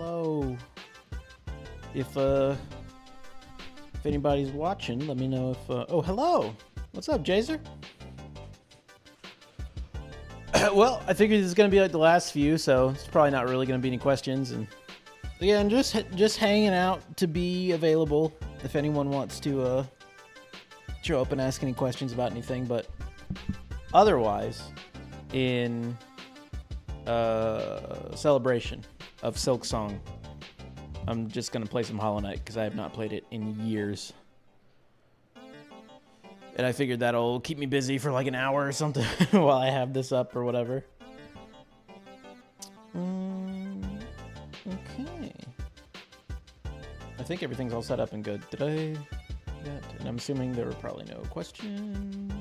hello. If anybody's watching, let me know if oh, hello. What's up, Jazer? Well, I figured this is going to be like the last few, so it's probably not really going to be any questions, and again, just hanging out to be available if anyone wants to show up and ask any questions about anything, but otherwise, in celebration of Silksong, I'm just going to play some Hollow Knight because I have not played it in years. And I figured that'll keep me busy for like an hour or something while I have this up or whatever. Okay. I think everything's all set up and good. Did I get? And I'm assuming there were probably no questions.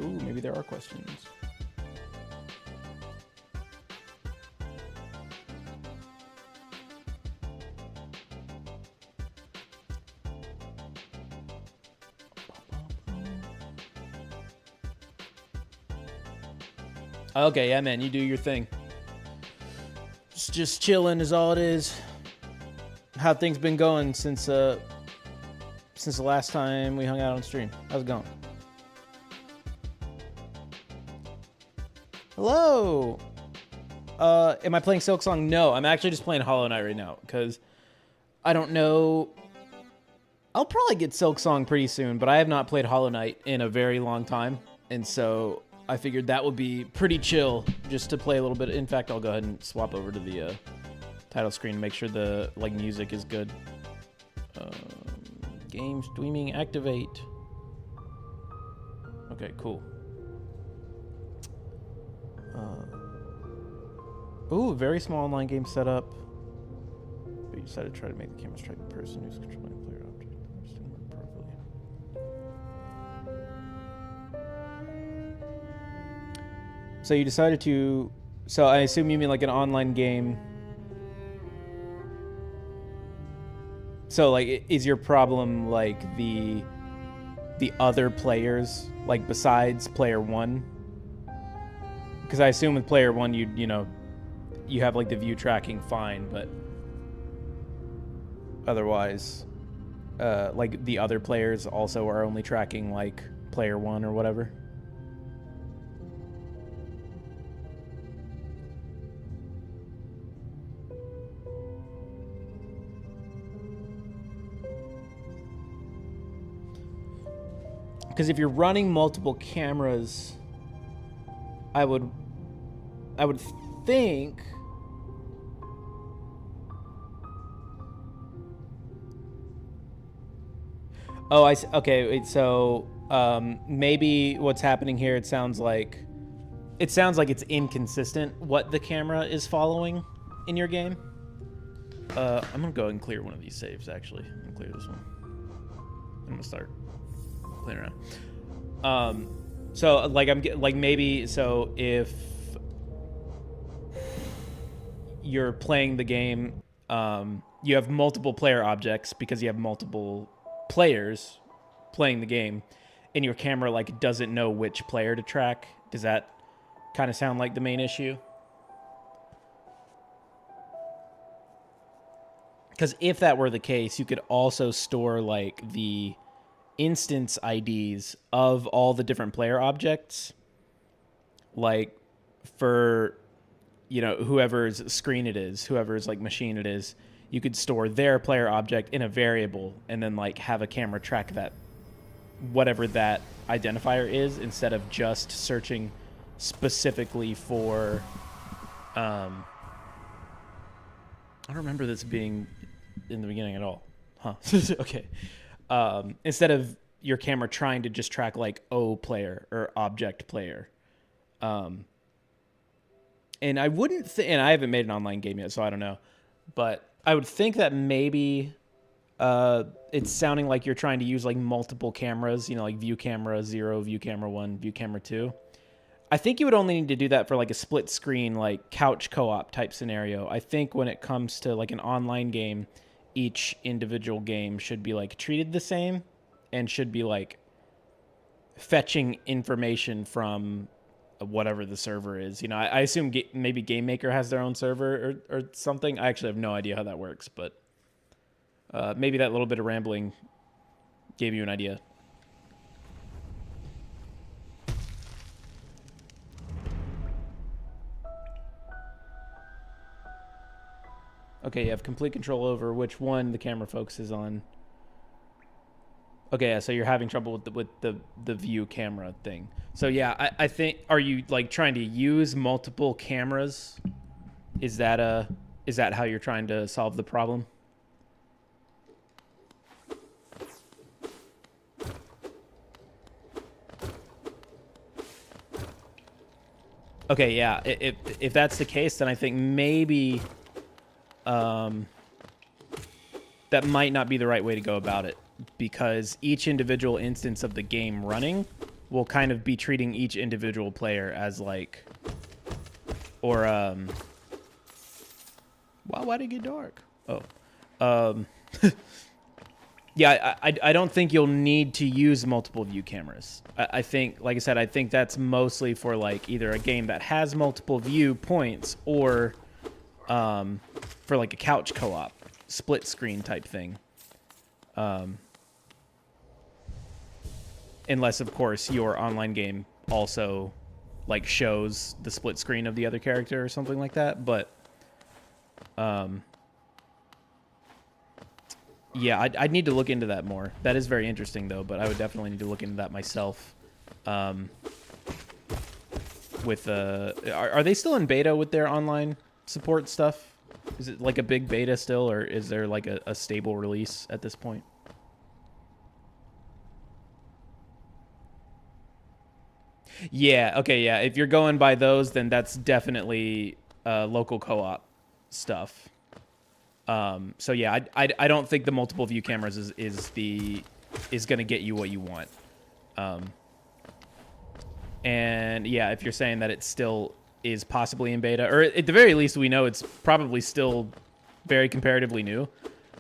Ooh, maybe there are questions. Okay, yeah, man, you do your thing. Just chilling is all it is. How things been going since the last time we hung out on stream? How's it going? Hello. Am I playing Silksong? No, I'm actually just playing Hollow Knight right now because I don't know. I'll probably get Silksong pretty soon, but I have not played Hollow Knight in a very long time, and so I figured that would be pretty chill just to play a little bit. In fact, I'll go ahead and swap over to the title screen, make sure the music is good. Game streaming activate. Okay, cool. Ooh, very small online game setup. But you decided to try to make the camera strike the person who's controlling the player object. Just didn't work properly. So you decided to... So I assume you mean like an online game. So like, is your problem like the other players, like besides player one? Because I assume with player one, you have like the view tracking fine, but otherwise, like the other players also are only tracking like player one or whatever. Because if you're running multiple cameras, I would think oh, I see. Okay, wait, so maybe what's happening here, it sounds like it's inconsistent what the camera is following in your game. I'm gonna go and clear one of these saves. Actually, I'm gonna clear this one. I'm gonna start playing around. So like maybe so if you're playing the game, you have multiple player objects because you have multiple players playing the game, and your camera like doesn't know which player to track. Does that kind of sound like the main issue? Because if that were the case, you could also store like the instance IDs of all the different player objects, like for whoever's screen it is, whoever's like machine it is, you could store their player object in a variable and then like have a camera track that whatever that identifier is instead of just searching specifically for I don't remember this being in the beginning at all. Huh. Okay. Instead of your camera trying to just track like O player or object player. And I wouldn't and I haven't made an online game yet, so I don't know. But I would think that maybe it's sounding like you're trying to use like multiple cameras, like view camera 0, view camera 1, view camera 2. I think you would only need to do that for like a split screen, like couch co-op type scenario. I think when it comes to like an online game, each individual game should be like treated the same and should be like fetching information from whatever the server is. You know, I assume maybe Game Maker has their own server or something. I actually have no idea how that works, but maybe that little bit of rambling gave you an idea. Okay, you have complete control over which one the camera focuses on. Okay, yeah, so you're having trouble with the view camera thing. So yeah, I think, are you like trying to use multiple cameras? Is that how you're trying to solve the problem? Okay, yeah. If that's the case, then I think maybe that might not be the right way to go about it, because each individual instance of the game running will kind of be treating each individual player as like, or wow, why'd it get dark? Oh, yeah, I don't think you'll need to use multiple view cameras. I think, like I said, I think that's mostly for like either a game that has multiple viewpoints or for like a couch co-op, split screen type thing. Unless, of course, your online game also like shows the split screen of the other character or something like that. But yeah, I'd need to look into that more. That is very interesting, though, but I would definitely need to look into that myself. With are they still in beta with their online support stuff? Is it like a big beta still, or is there like a stable release at this point? Yeah, okay, yeah. If you're going by those, then that's definitely local co-op stuff. So yeah, I don't think the multiple view cameras is gonna get you what you want. And yeah, if you're saying that it still is possibly in beta, or at the very least we know it's probably still very comparatively new.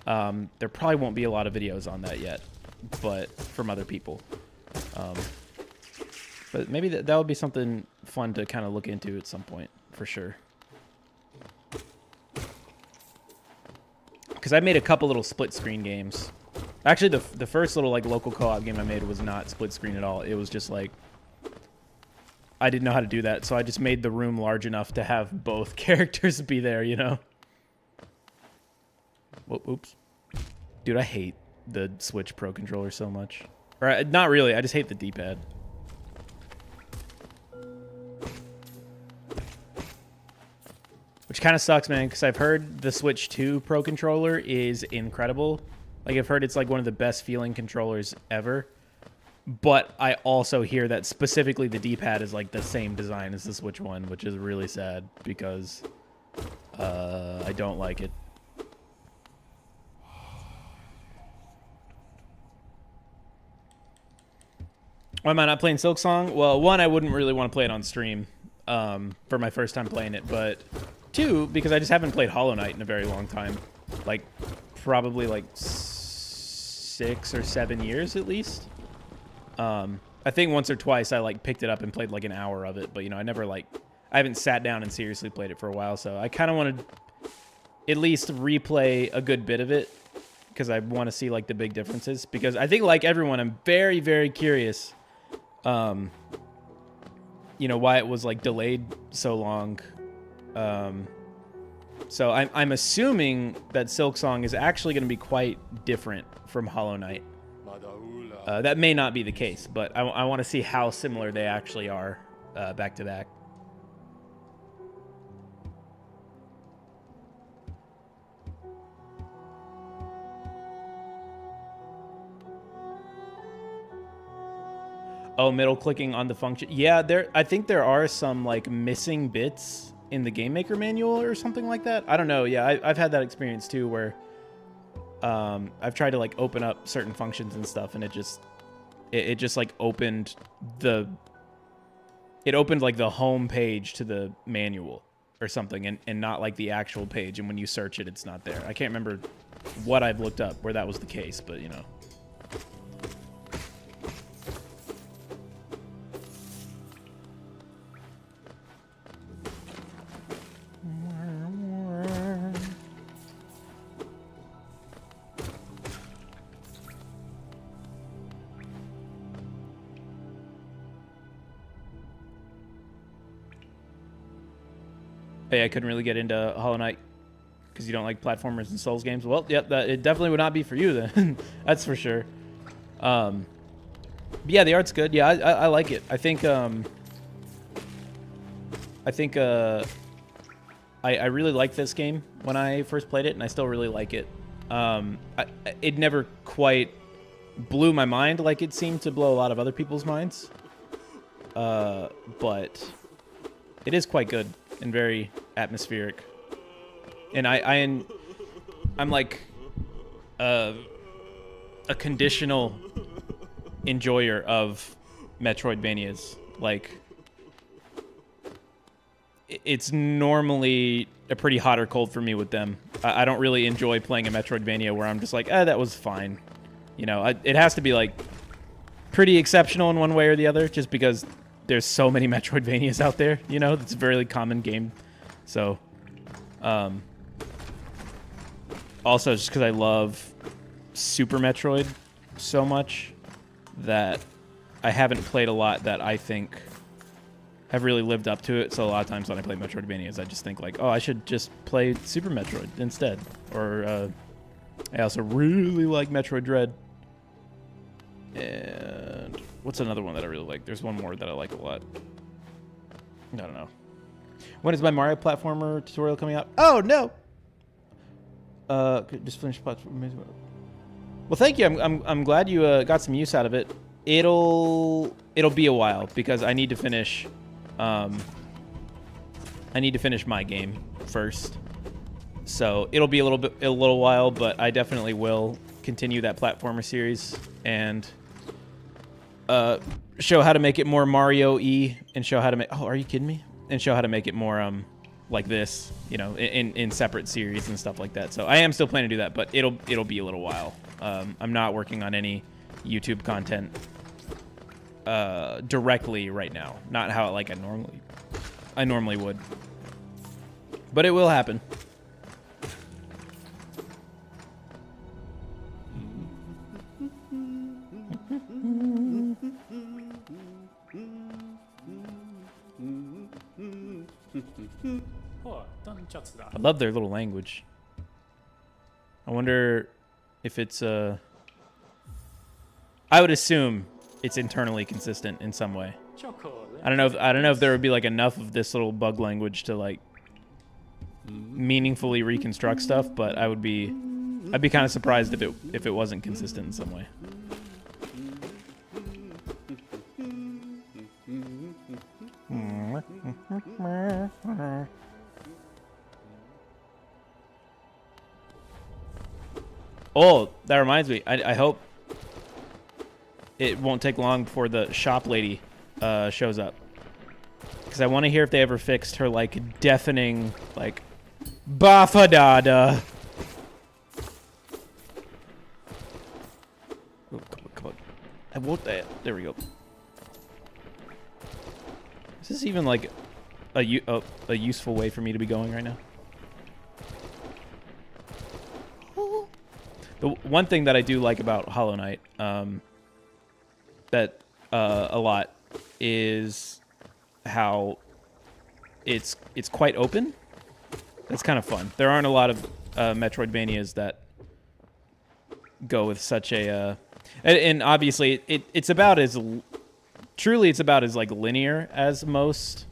There probably won't be a lot of videos on that yet, but from other people. But maybe that would be something fun to kind of look into at some point, for sure. Because I made a couple little split screen games. Actually, the first little like local co-op game I made was not split screen at all. It was just like, I didn't know how to do that, so I just made the room large enough to have both characters be there, you know? Oops. Dude, I hate the Switch Pro Controller so much. Or, not really, I just hate the D-pad. Which kind of sucks, man, because I've heard the Switch 2 Pro Controller is incredible. Like, I've heard it's like one of the best feeling controllers ever. But I also hear that specifically the D-pad is like the same design as the Switch one, which is really sad because I don't like it. Why am I not playing Silksong? Well, one, I wouldn't really want to play it on stream for my first time playing it, but two, because I just haven't played Hollow Knight in a very long time. Like, probably like 6 or 7 years at least. I think once or twice I like picked it up and played like an hour of it, but you know, I haven't sat down and seriously played it for a while, so I kind of want to at least replay a good bit of it because I want to see like the big differences, because I think like everyone, I'm very, very curious, you know, why it was like delayed so long. So I'm assuming that Silksong is actually going to be quite different from Hollow Knight. That may not be the case, but I want to see how similar they actually are back to back. Oh, middle clicking on the function. Yeah, I think there are some like missing bits in the Game Maker manual or something like that. I don't know. Yeah, I've had that experience too, where I've tried to like open up certain functions and stuff, and it just like opened like the home page to the manual or something, and not like the actual page. And when you search it, it's not there. I can't remember what I've looked up where that was the case, but you know. Hey, I couldn't really get into Hollow Knight because you don't like platformers and Souls games. Well, yep, it definitely would not be for you then. That's for sure. But yeah, the art's good. Yeah, I like it. I think I really liked this game when I first played it, and I still really like it. It never quite blew my mind like it seemed to blow a lot of other people's minds. But it is quite good and very atmospheric. And I'm like a conditional enjoyer of Metroidvanias. Like, it's normally a pretty hot or cold for me with them. I don't really enjoy playing a Metroidvania where I'm just like, that was fine. You know, it has to be like pretty exceptional in one way or the other, just because there's so many Metroidvanias out there. You know, it's a very common game. So, also just because I love Super Metroid so much that I haven't played a lot that I think have really lived up to it. So a lot of times when I play Metroidvanias, I just think like, I should just play Super Metroid instead. Or I also really like Metroid Dread. And what's another one that I really like? There's one more that I like a lot. I don't know. When is my Mario platformer tutorial coming out? Oh no. Just finished platform. Well, thank you. I'm glad you got some use out of it. It'll be a while because I need to finish. I need to finish my game first, so it'll be a little while. But I definitely will continue that platformer series and show how to make it more Mario-y and show how to make. Oh, are you kidding me? And show how to make it more like this, you know, in separate series and stuff like that. So I am still planning to do that, but it'll be a little while. I'm not working on any YouTube content directly right now. Not how like I normally would. But it will happen. I love their little language. I wonder if it's I would assume it's internally consistent in some way. I don't know if there would be like enough of this little bug language to like meaningfully reconstruct stuff, but I'd be kind of surprised if it wasn't consistent in some way. Oh, that reminds me. I hope it won't take long before the shop lady shows up, because I want to hear if they ever fixed her like deafening like bafadada. Oh, come on. I want that. There we go. Is this even like a useful way for me to be going right now? The one thing that I do like about Hollow Knight, that a lot, is how it's quite open. That's kind of fun. There aren't a lot of Metroidvanias that go with such a, and obviously it's about as like linear as most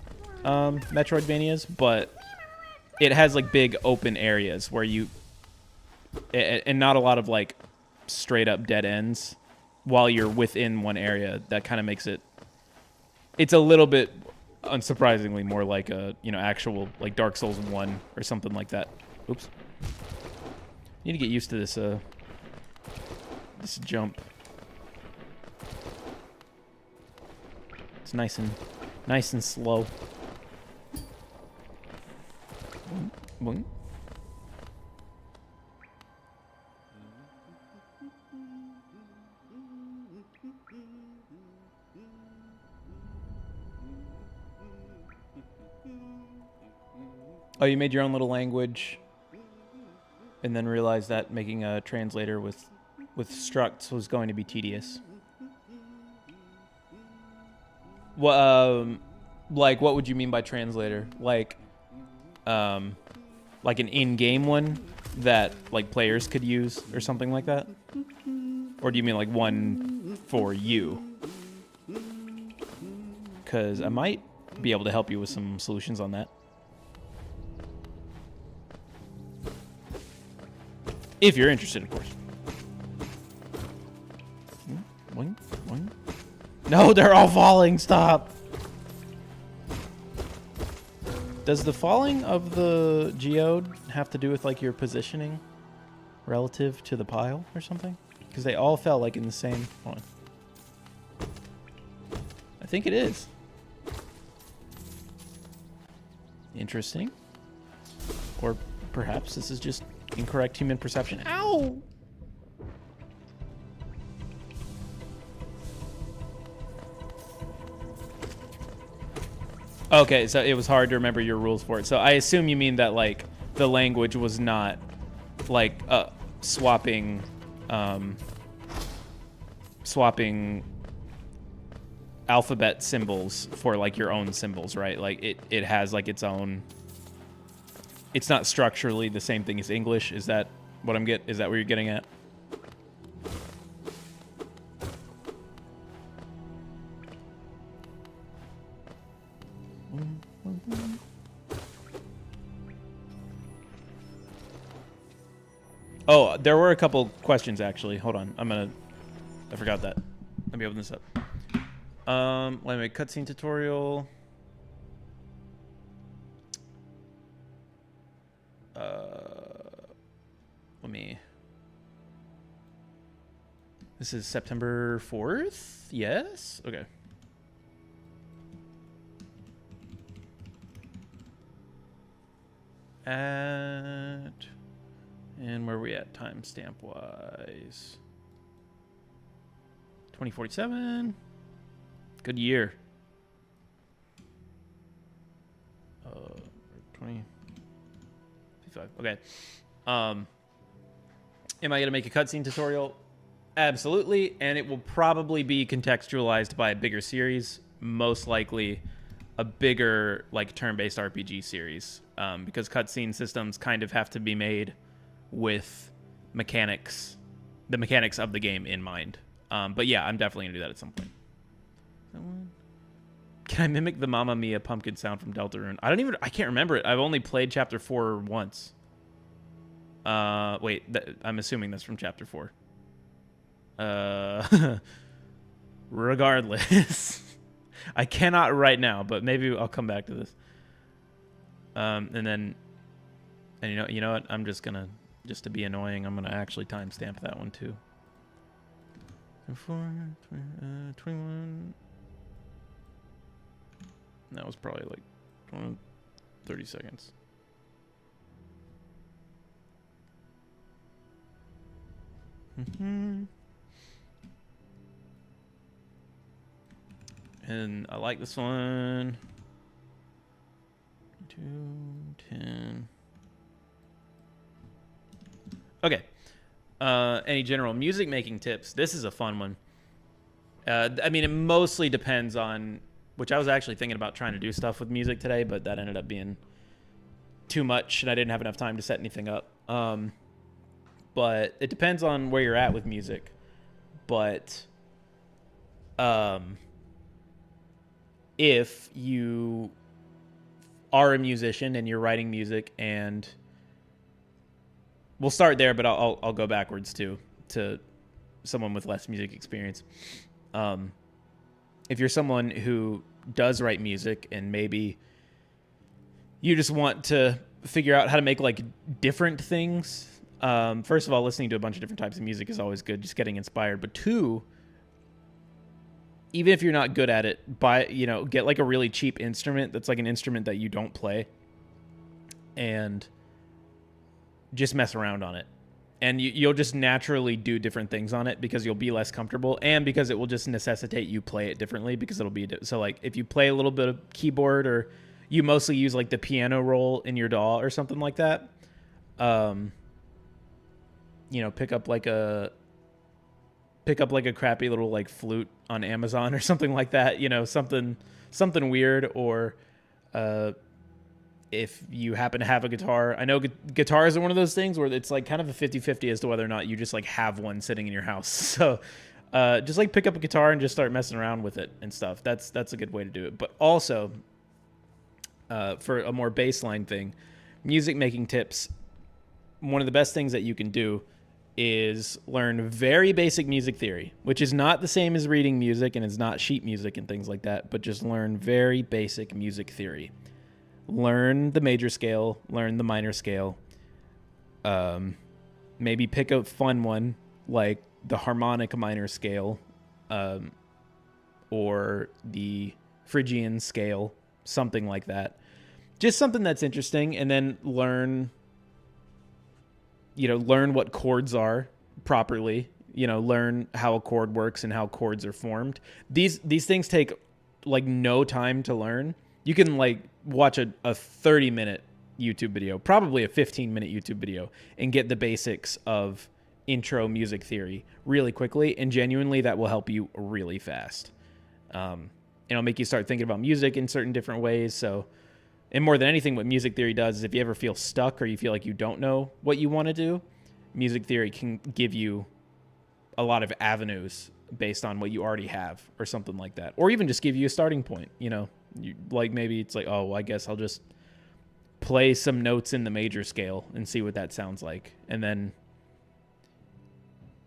Metroidvanias, but it has like big open areas where you. And not a lot of like straight up dead ends while you're within one area. That kind of makes it's a little bit unsurprisingly more like a, you know, actual like Dark Souls 1 or something like that. Oops. Need to get used to this this jump. It's nice and slow. Boing. Oh, you made your own little language and then realized that making a translator with structs was going to be tedious. Well, like, what would you mean by translator? Like, like an in-game one that like players could use or something like that? Or do you mean like one for you? Because I might be able to help you with some solutions on that. If you're interested, of course. Boing, boing. No, they're all falling. Stop. Does the falling of the geode have to do with like your positioning relative to the pile or something? Because they all fell like in the same one. I think it is. Interesting. Or perhaps this is just incorrect human perception. Ow! Okay, so it was hard to remember your rules for it. So I assume you mean that like the language was not like swapping swapping alphabet symbols for like your own symbols, right? Like it has like its own. It's not structurally the same thing as English. Is that what I'm Is that what you're getting at? Oh, there were a couple questions actually. Hold on, I forgot that. Let me open this up. Let me make cutscene tutorial. Let me. This is September 4th. Yes. Okay. And where are we at timestamp wise? 2047. Good year. 2055. Okay. Am I gonna make a cutscene tutorial? Absolutely, and it will probably be contextualized by a bigger series, most likely a bigger like turn-based RPG series, because cutscene systems kind of have to be made with the mechanics of the game in mind. But yeah, I'm definitely gonna do that at some point. Can I mimic the Mamma Mia pumpkin sound from Deltarune? I can't remember it. I've only played Chapter 4 once. Wait, I'm assuming that's from Chapter 4. Regardless. I cannot right now, but maybe I'll come back to this. And you know what? I'm just gonna, just to be annoying, I'm gonna actually timestamp that one too. 21. That was probably like 30 seconds. And I like this one. 210. Okay. Any general music making tips? This is a fun one. I mean, it mostly depends on, which I was actually thinking about trying to do stuff with music today, but that ended up being too much, and I didn't have enough time to set anything up. But it depends on where you're at with music. But if you are a musician and you're writing music, and we'll start there, but I'll go backwards too, to someone with less music experience. If you're someone who does write music and maybe you just want to figure out how to make like different things, first of all, listening to a bunch of different types of music is always good, just getting inspired. But two, even if you're not good at it, get like a really cheap instrument that's like an instrument that you don't play, and just mess around on it. And you'll just naturally do different things on it because you'll be less comfortable, and because it will just necessitate you play it differently, because it'll be so like if you play a little bit of keyboard, or you mostly use like the piano roll in your DAW or something like that, pick up like a crappy little like flute on Amazon or something like that, something weird, or if you happen to have a guitar, I know guitars are one of those things where it's like kind of a 50-50 as to whether or not you just like have one sitting in your house. So just like pick up a guitar and just start messing around with it and stuff. That's a good way to do it. But also for a more baseline thing, music making tips, one of the best things that you can do is learn very basic music theory, which is not the same as reading music and is not sheet music and things like that, but just learn very basic music theory. Learn the major scale, learn the minor scale. Maybe pick a fun one like the harmonic minor scale, or the Phrygian scale, something like that. Just something that's interesting, and then learn what chords are properly. Learn how a chord works and how chords are formed. These things take like no time to learn. You can like watch a 30-minute YouTube video, probably a 15-minute YouTube video, and get the basics of intro music theory really quickly, and genuinely that will help you really fast. It'll make you start thinking about music in certain different ways. So, and more than anything, what music theory does is if you ever feel stuck or you feel like you don't know what you want to do, music theory can give you a lot of avenues based on what you already have or something like that. Or even just give you a starting point, like maybe it's like, oh, I guess I'll just play some notes in the major scale and see what that sounds like. And then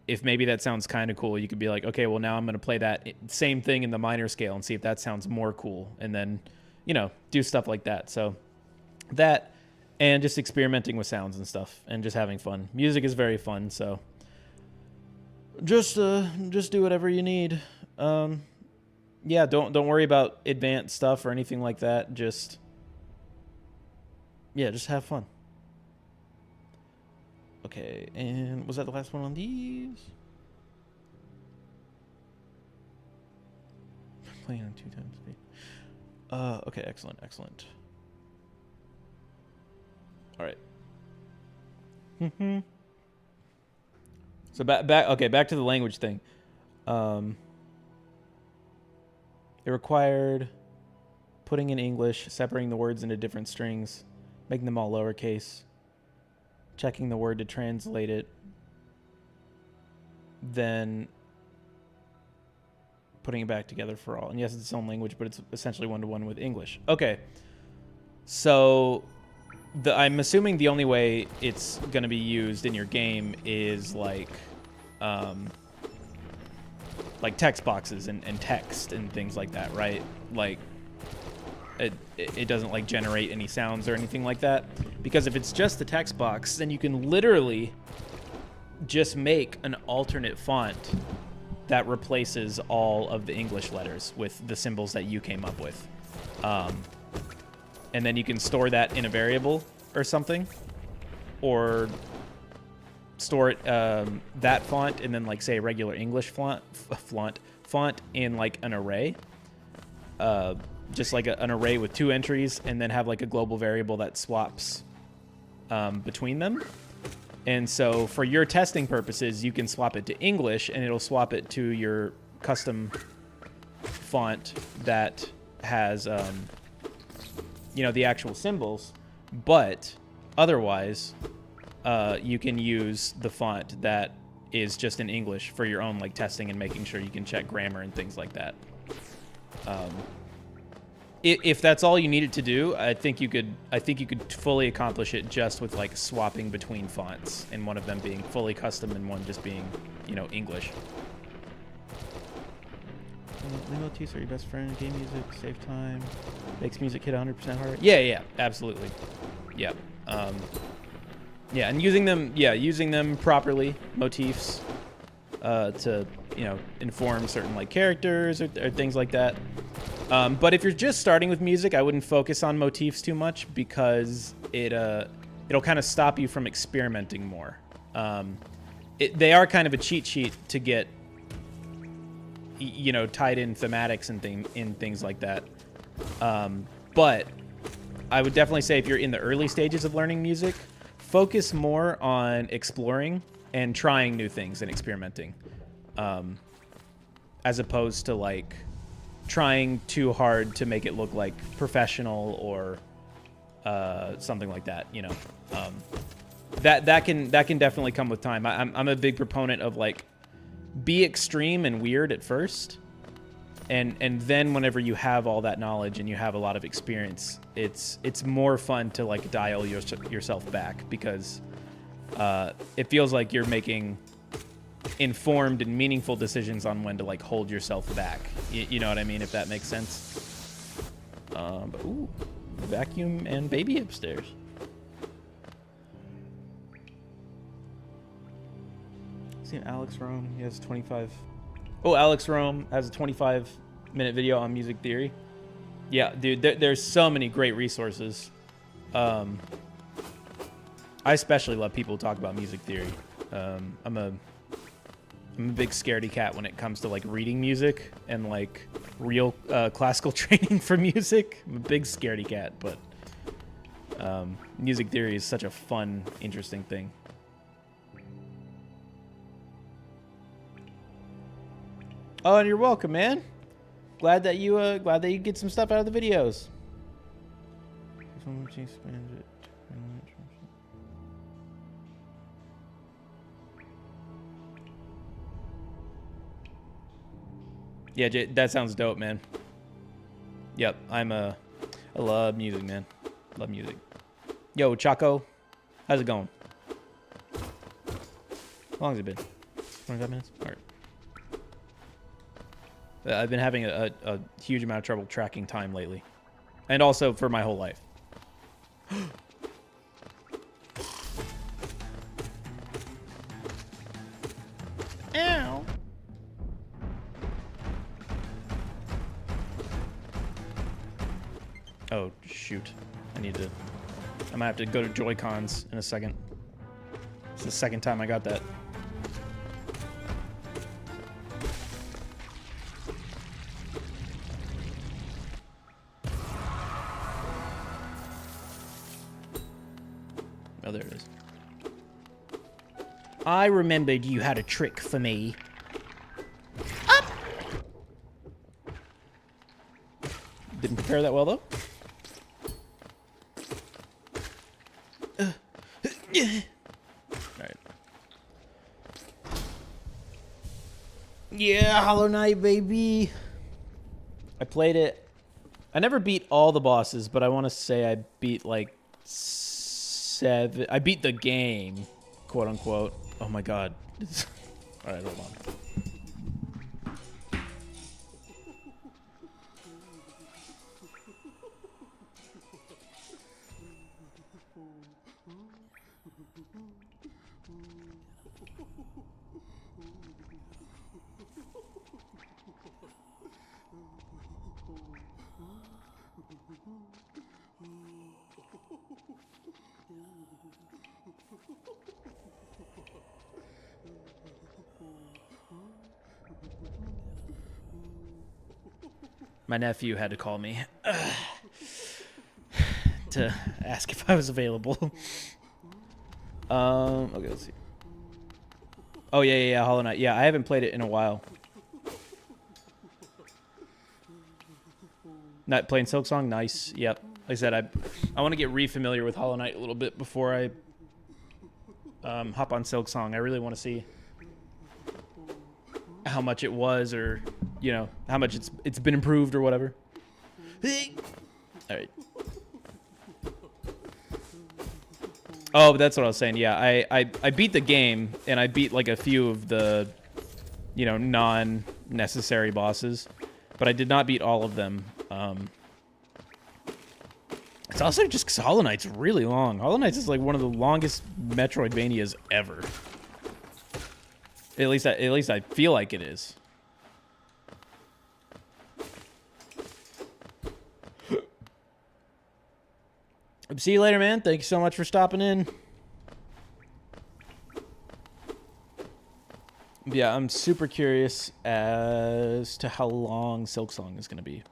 if maybe that sounds kind of cool, you could be like, okay, well now I'm going to play that same thing in the minor scale and see if that sounds more cool. And then, do stuff like that. So that, and just experimenting with sounds and stuff and just having fun. Music is very fun. So just do whatever you need. Yeah, don't worry about advanced stuff or anything like that. Just have fun. Okay, and was that the last one on these? Playing on 2 times speed. Okay, excellent. All right. So back to the language thing. It required putting in English, separating the words into different strings, making them all lowercase, checking the word to translate it, then putting it back together for all. And yes, it's its own language, but it's essentially one-to-one with English. Okay. So I'm assuming the only way it's going to be used in your game is like text boxes and text and things like that, right? Like it doesn't like generate any sounds or anything like that. Because if it's just the text box, then you can literally just make an alternate font that replaces all of the English letters with the symbols that you came up with. And then you can store that in a variable or something, or store it that font and then like say a regular English font in like an array, just like an array with 2 entries, and then have like a global variable that swaps between them. And so for your testing purposes, you can swap it to English and it'll swap it to your custom font that has the actual symbols. But otherwise, you can use the font that is just in English for your own like testing and making sure you can check grammar and things like that. If that's all you needed to do, I think you could fully accomplish it just with like swapping between fonts, and one of them being fully custom and one just being, English. Motifs are your best friend. Game music, save time, makes music hit 100% harder. Yeah, absolutely. Yeah. And using them properly, motifs, to inform certain like characters or things like that. But if you're just starting with music, I wouldn't focus on motifs too much, because it'll kind of stop you from experimenting more. They are kind of a cheat sheet to get tied in thematics and things like that. But I would definitely say if you're in the early stages of learning music, focus more on exploring and trying new things and experimenting, as opposed to like trying too hard to make it look like professional or something like that. You know, that can definitely come with time. I'm a big proponent of like be extreme and weird at first, and then whenever you have all that knowledge and you have a lot of experience, it's more fun to like dial yourself back, because it feels like you're making informed and meaningful decisions on when to like hold yourself back. You know what I mean, if that makes sense. But ooh, vacuum and baby upstairs. See Alex Rome, he has 25. Oh, Alex Rome has a 25-minute video on music theory. Yeah, dude, there's so many great resources. I especially love people who talk about music theory. I'm a big scaredy cat when it comes to like reading music and like real classical training for music. I'm a big scaredy cat, but music theory is such a fun, interesting thing. Oh, and you're welcome, man. Glad that you get some stuff out of the videos. Yeah, that sounds dope, man. Yep, I love music, man. Love music. Yo, Chaco, how's it going? How long has it been? 25 minutes? All right. I've been having a huge amount of trouble tracking time lately. And also for my whole life. Ow. Oh, shoot. I might have to go to Joy-Cons in a second. It's the second time I got that. Oh, there it is. I remembered you had a trick for me. Up! Didn't prepare that well, though. Alright. Yeah, Hollow Knight, baby. I played it. I never beat all the bosses, but I want to say I beat, like, 7. I beat the game, quote unquote. Oh my god. Alright, hold on. My nephew had to call me to ask if I was available. Okay, let's see. Oh, yeah, Hollow Knight. Yeah, I haven't played it in a while. Not playing Silksong? Nice. Yep. Like I said, I want to get re-familiar with Hollow Knight a little bit before I hop on Silksong. I really want to see how much it was, or you know, how much it's been improved or whatever. All right. Oh, but that's what I was saying. Yeah, I beat the game, and I beat like a few of the, you know, non-necessary bosses, but I did not beat all of them. It's also just because Hollow Knight's really long. Hollow Knight's is like one of the longest Metroidvanias ever. At least I feel like it is. See you later, man. Thank you so much for stopping in. Yeah, I'm super curious as to how long Silksong is going to be.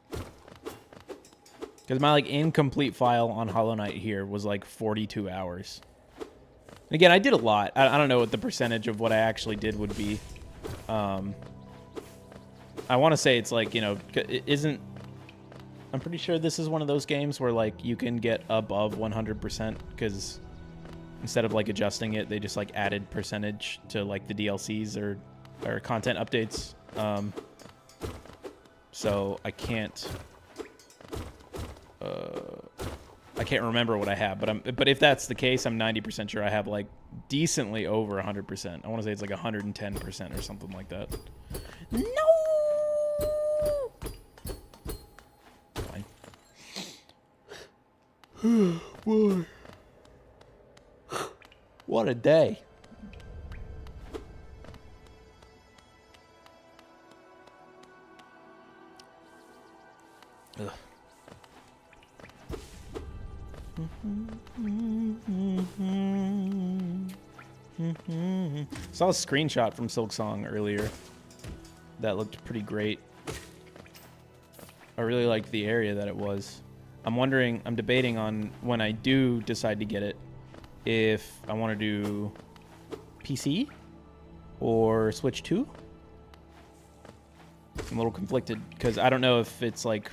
Because my like incomplete file on Hollow Knight here was like 42 hours. And again, I did a lot. I don't know what the percentage of what I actually did would be. I want to say it's like, you know, it isn't... I'm pretty sure this is one of those games where like you can get above 100% because instead of like adjusting it, they just like added percentage to like the DLCs or content updates. So I can't remember what I have, but if that's the case, I'm 90% sure I have like decently over 100%. I want to say it's like 110% or something like that. No. Fine. Boy. What a day. Ugh. Saw a screenshot from Silksong earlier that looked pretty great. I really liked the area that it was. I'm debating on when I do decide to get it, if I want to do PC or Switch 2. I'm a little conflicted because I don't know if it's like,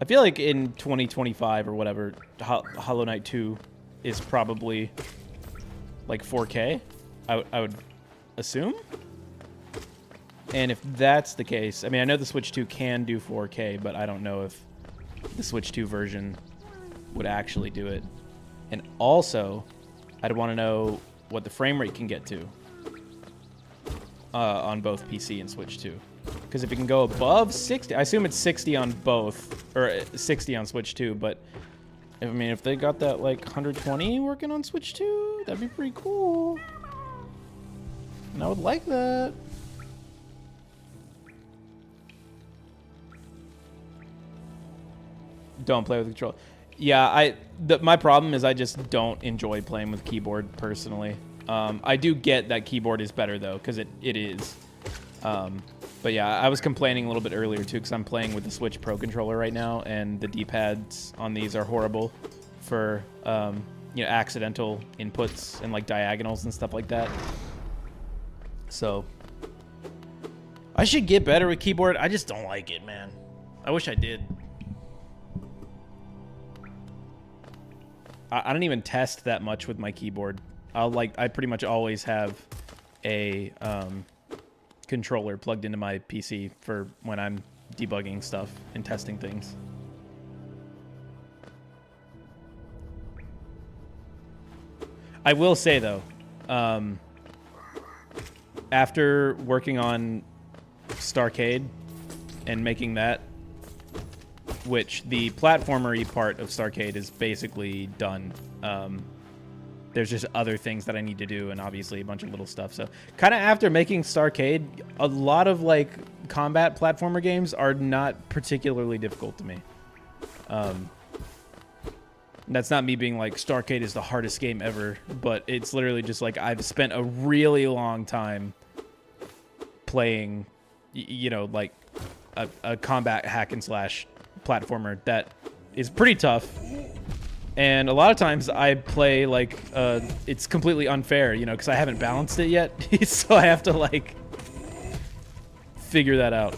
I feel like in 2025 or whatever, Hollow Knight 2 is probably like 4K, I would assume. And if that's the case, I mean, I know the Switch 2 can do 4K, but I don't know if the Switch 2 version would actually do it. And also, I'd want to know what the frame rate can get to on both PC and Switch 2. Because if it can go above 60, I assume it's 60 on both, or 60 on Switch 2, but I mean, if they got that like 120 working on Switch 2, that'd be pretty cool. And I would like that. Don't play with the controller. Yeah, my problem is I just don't enjoy playing with keyboard personally. I do get that keyboard is better though, because it is. But yeah, I was complaining a little bit earlier too, because I'm playing with the Switch Pro controller right now, and the D-pads on these are horrible for accidental inputs and like diagonals and stuff like that. So I should get better with keyboard. I just don't like it, man. I wish I did. I don't even test that much with my keyboard. I pretty much always have a controller plugged into my PC for when I'm debugging stuff and testing things. I will say though, after working on Starcade and making that, which the platformer-y part of Starcade is basically done. There's just other things that I need to do, and obviously a bunch of little stuff. So kind of after making Starcade, a lot of like combat platformer games are not particularly difficult to me. That's not me being like Starcade is the hardest game ever, but it's literally just like I've spent a really long time playing, like a combat hack and slash platformer that is pretty tough, and a lot of times I play like it's completely unfair, because I haven't balanced it yet. So I have to like figure that out.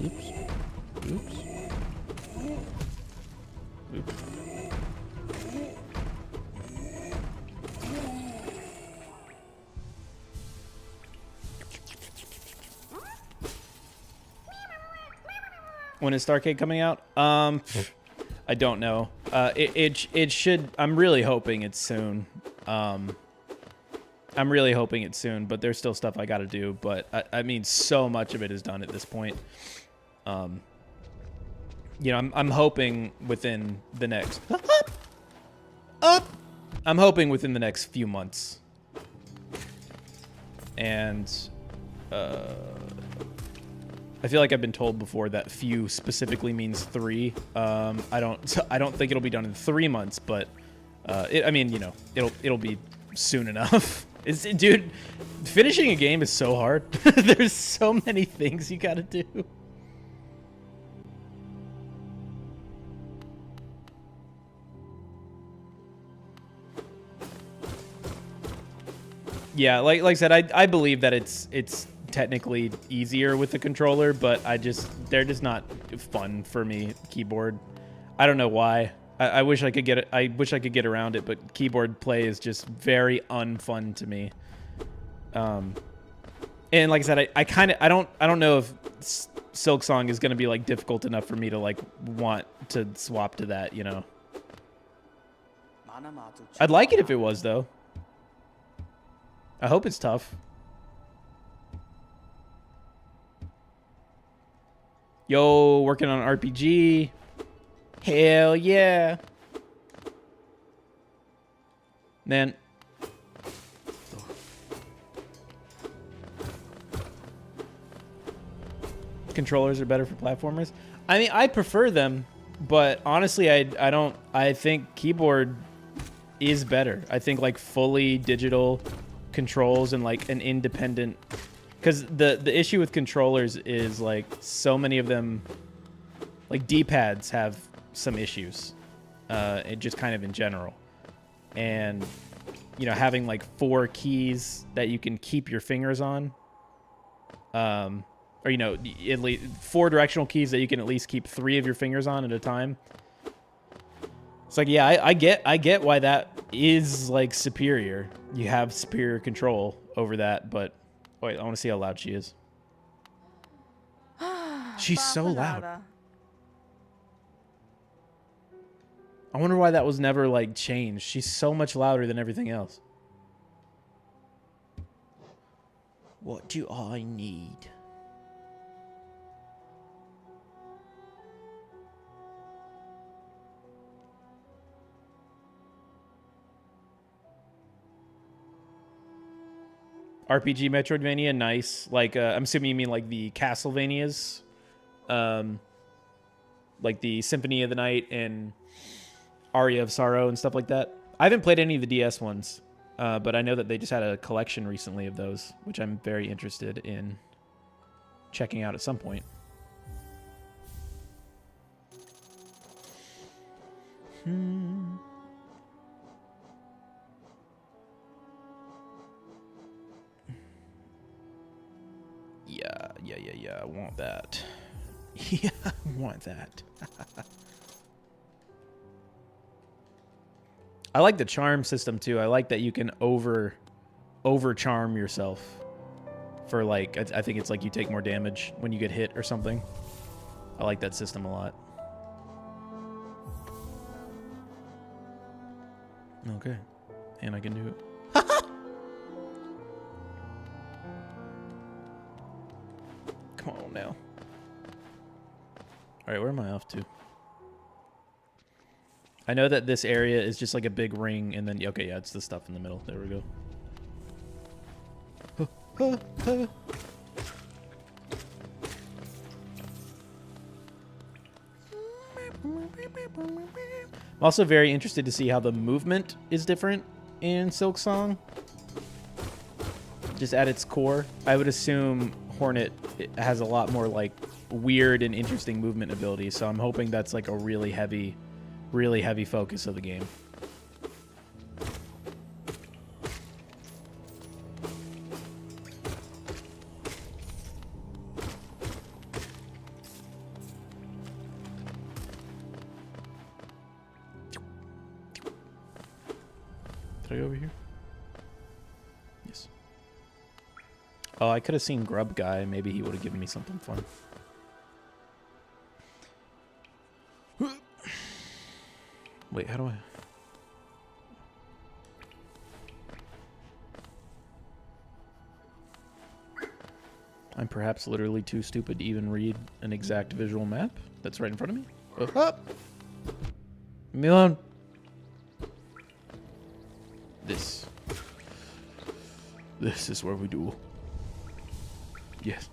Oops. When is Starcade coming out? I don't know. It should. I'm really hoping it's soon. I'm really hoping it's soon, but there's still stuff I got to do. But I mean, so much of it is done at this point. I'm hoping within the next. I'm hoping within the next few months. And I feel like I've been told before that few specifically means 3. I don't think it'll be done in 3 months, but it'll be soon enough. Dude, finishing a game is so hard. There's so many things you gotta do. Yeah, like I said, I believe that it's technically easier with the controller, but they're just not fun for me. Keyboard, I don't know why. I wish I could get it. I wish I could get around it, but keyboard play is just very unfun to me. And like I said, I don't know if Silksong is gonna be like difficult enough for me to like want to swap to that, you know. I'd like it if it was though. I hope it's tough. Yo, working on RPG. Hell yeah. Man. Controllers are better for platformers. I mean, I prefer them, but honestly, I think keyboard is better. I think like fully digital controls and like an independent, because the issue with controllers is like so many of them, like D-pads have some issues, it just kind of in general, and you know, having like 4 keys that you can keep your fingers on, or you know, at least 4 directional keys that you can at least keep 3 of your fingers on at a time. It's like, yeah, I get why that is like superior. You have superior control over that, but wait, I want to see how loud she is. She's so loud. I wonder why that was never like changed. She's so much louder than everything else. What do I need? RPG Metroidvania, nice. Like, I'm assuming you mean like the Castlevanias, like the Symphony of the Night and Aria of Sorrow and stuff like that. I haven't played any of the DS ones, but I know that they just had a collection recently of those, which I'm very interested in checking out at some point. Yeah, I want that. Yeah, I want that. I like the charm system too. I like that you can over charm yourself for like, I think it's like you take more damage when you get hit or something. I like that system a lot. Okay. And I can do it. Come on now. All right, where am I off to? I know that this area is just like a big ring, and then okay, yeah, it's the stuff in the middle. There we go. I'm also very interested to see how the movement is different in Silksong. Just at its core, I would assume Hornet has a lot more like weird and interesting movement abilities, so I'm hoping that's like a really heavy focus of the game. Did I go over here? Yes. Oh, I could have seen Grub Guy. Maybe he would have given me something fun. Wait, how do I... I'm perhaps literally too stupid to even read an exact visual map that's right in front of me. Oh, up! Leave me alone. This is where we duel. Yes.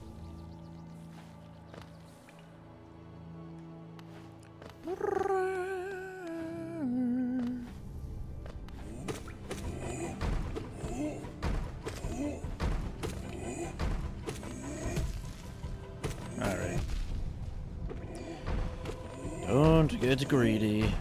Alright. Don't get greedy.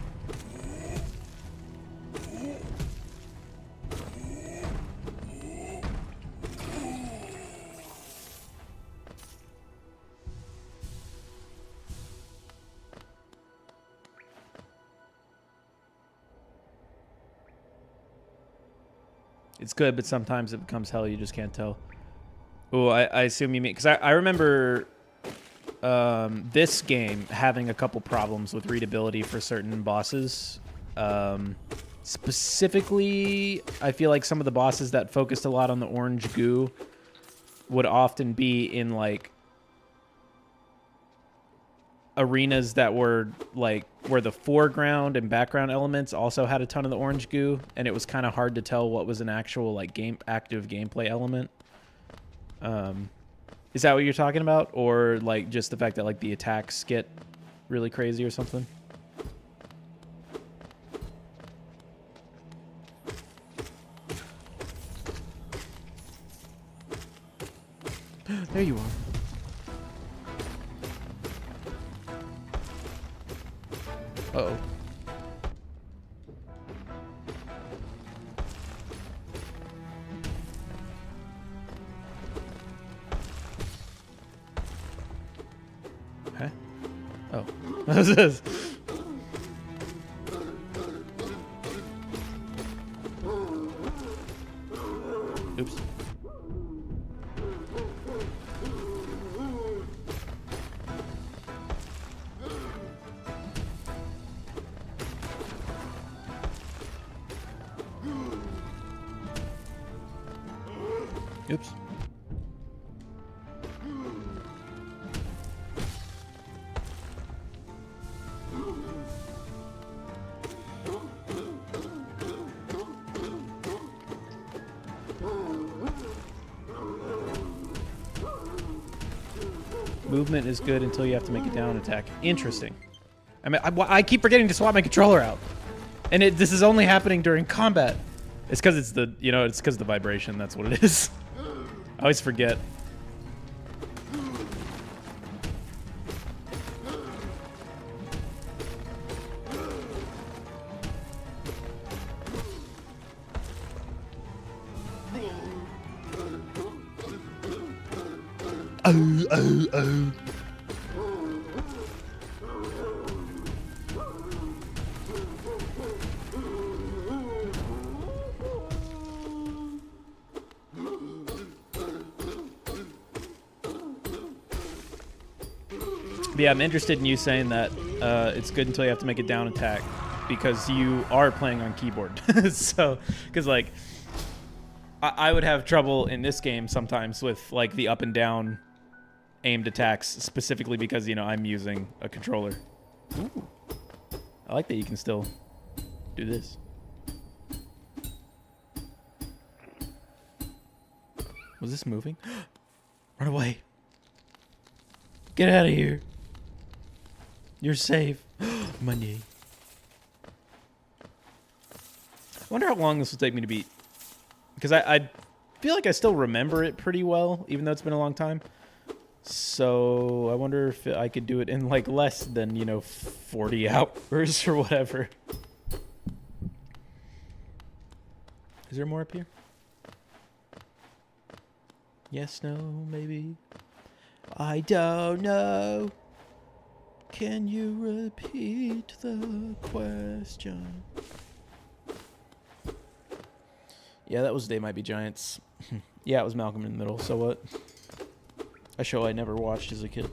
It's good, but sometimes it becomes hell. You just can't tell. Oh, I assume you mean... Because I remember this game having a couple problems with readability for certain bosses. Specifically, I feel like some of the bosses that focused a lot on the orange goo would often be in, like, arenas that were, like, where the foreground and background elements also had a ton of the orange goo, and it was kind of hard to tell what was an actual, like, active gameplay element. Is that what you're talking about? Or, like, just the fact that, like, the attacks get really crazy or something? There you are. Uh-oh. Okay. Oh. What's this? Oops. Oops. Movement is good until you have to make a down attack. Interesting. I mean, I keep forgetting to swap my controller out, and this is only happening during combat. It's because it's the, you know, it's because of the vibration. That's what it is. I always forget. Oh, oh, oh. But yeah, I'm interested in you saying that it's good until you have to make a down attack because you are playing on keyboard. So, because like, I would have trouble in this game sometimes with like the up and down aimed attacks, specifically because, you know, I'm using a controller. Ooh. I like that you can still do this. Was this moving? Run away. Get out of here. You're safe. Money. I wonder how long this will take me to beat. Because I feel like I still remember it pretty well, even though it's been a long time. So I wonder if I could do it in like less than, you know, 40 hours or whatever. Is there more up here? Yes, no, maybe. I don't know. Can you repeat the question? Yeah, that was They Might Be Giants. Yeah, it was Malcolm in the Middle. So what? A show I never watched as a kid.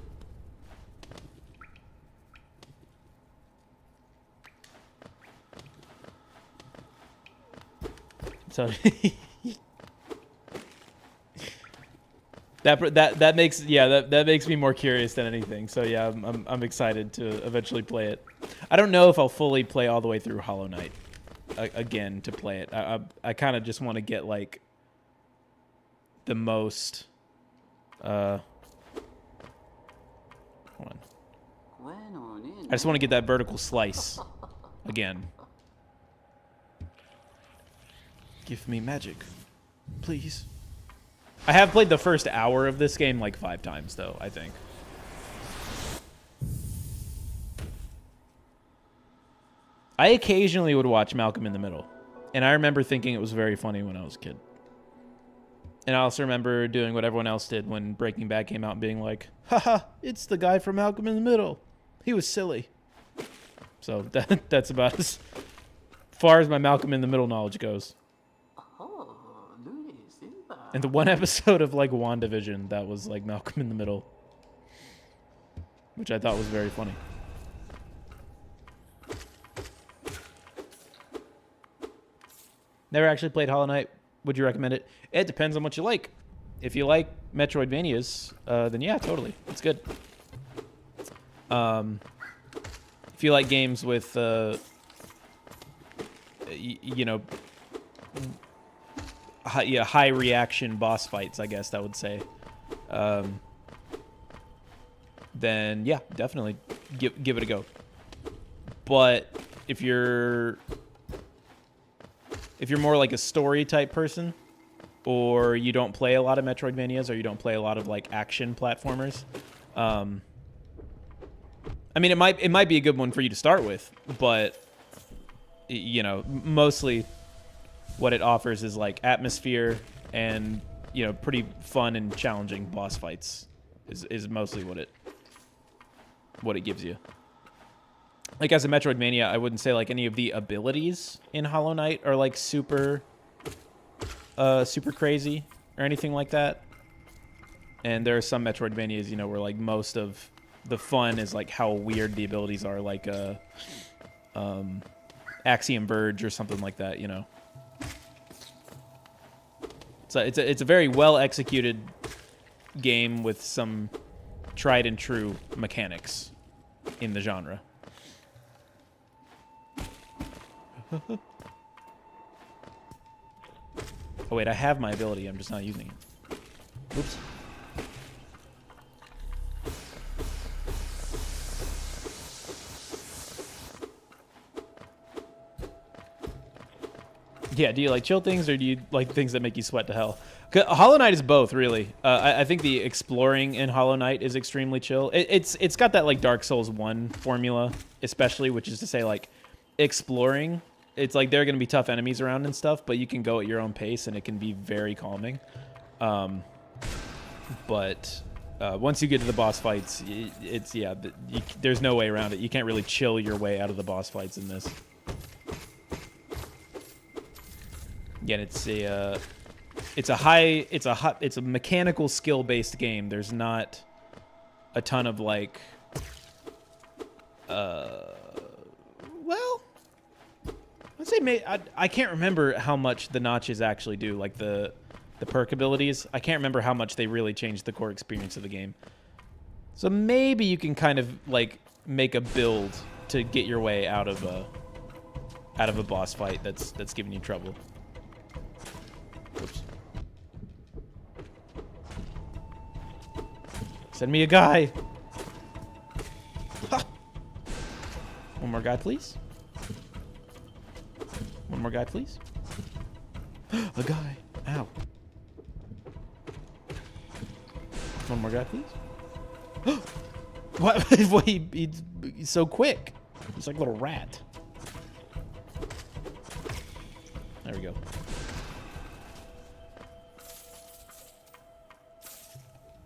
So that makes, yeah, that makes me more curious than anything. So yeah, I'm excited to eventually play it. I don't know if I'll fully play all the way through Hollow Knight again to play it. I kind of just want to get like the most hold on. I just want to get that vertical slice again. Give me magic, please. I have played the first hour of this game like 5 times, though, I think. I occasionally would watch Malcolm in the Middle, and I remember thinking it was very funny when I was a kid. And I also remember doing what everyone else did when Breaking Bad came out and being like, haha, it's the guy from Malcolm in the Middle. He was silly. So that's about as far as my Malcolm in the Middle knowledge goes. And the one episode of like WandaVision that was like Malcolm in the Middle, which I thought was very funny. Never actually played Hollow Knight. Would you recommend it? It depends on what you like. If you like Metroidvanias, then yeah, totally. It's good. If you like games with, you know, high reaction boss fights, I guess I would say, then yeah, definitely give it a go. But if you're more like a story type person, or you don't play a lot of Metroidvanias, or you don't play a lot of like action platformers, I mean, it might be a good one for you to start with, but you know, mostly what it offers is like atmosphere and, you know, pretty fun and challenging boss fights is mostly what it gives you. Like, as a Metroidvania, I wouldn't say like any of the abilities in Hollow Knight are like super crazy or anything like that. And there are some Metroidvanias, you know, where like most of the fun is like how weird the abilities are, like Axiom Verge or something like that, you know. So it's a very well executed game with some tried and true mechanics in the genre. Oh wait, I have my ability, I'm just not using it. Oops. Yeah, do you like chill things, or do you like things that make you sweat to hell? Hollow Knight is both, really. I think the exploring in Hollow Knight is extremely chill. It's got that like Dark Souls 1 formula, especially, which is to say, like, exploring, it's like there are going to be tough enemies around and stuff, but you can go at your own pace, and it can be very calming. But once you get to the boss fights, there's no way around it. You can't really chill your way out of the boss fights in this. Again, it's a mechanical skill based game. There's not a ton of like, well, let's say I can't remember how much the notches actually do, like the perk abilities. I can't remember how much they really changed the core experience of the game. So maybe you can kind of like make a build to get your way out of a boss fight that's giving you trouble. Oops. Send me a guy. Ha! One more guy, please. One more guy, please. A guy. Ow. One more guy, please. What? He's so quick. He's like a little rat. There we go.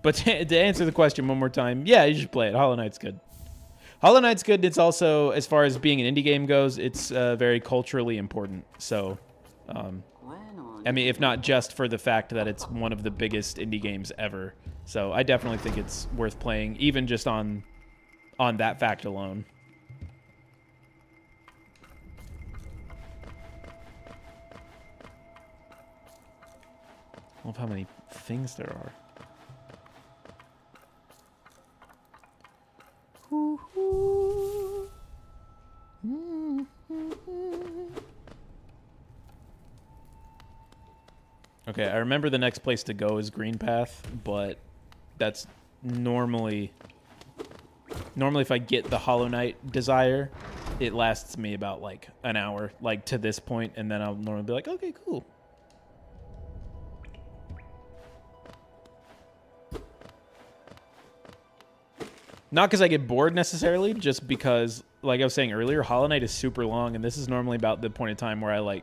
But to answer the question one more time, yeah, you should play it. Hollow Knight's good. Hollow Knight's good. It's also, as far as being an indie game goes, it's very culturally important. So, I mean, if not just for the fact that it's one of the biggest indie games ever. So I definitely think it's worth playing, even just on that fact alone. I love how many things there are. Okay, I remember the next place to go is Green Path, but that's normally if I get the Hollow Knight desire, it lasts me about like an hour, like to this point, and then I'll normally be like, okay, cool. Not because I get bored necessarily, just because, like I was saying earlier, Hollow Knight is super long, and this is normally about the point in time where I like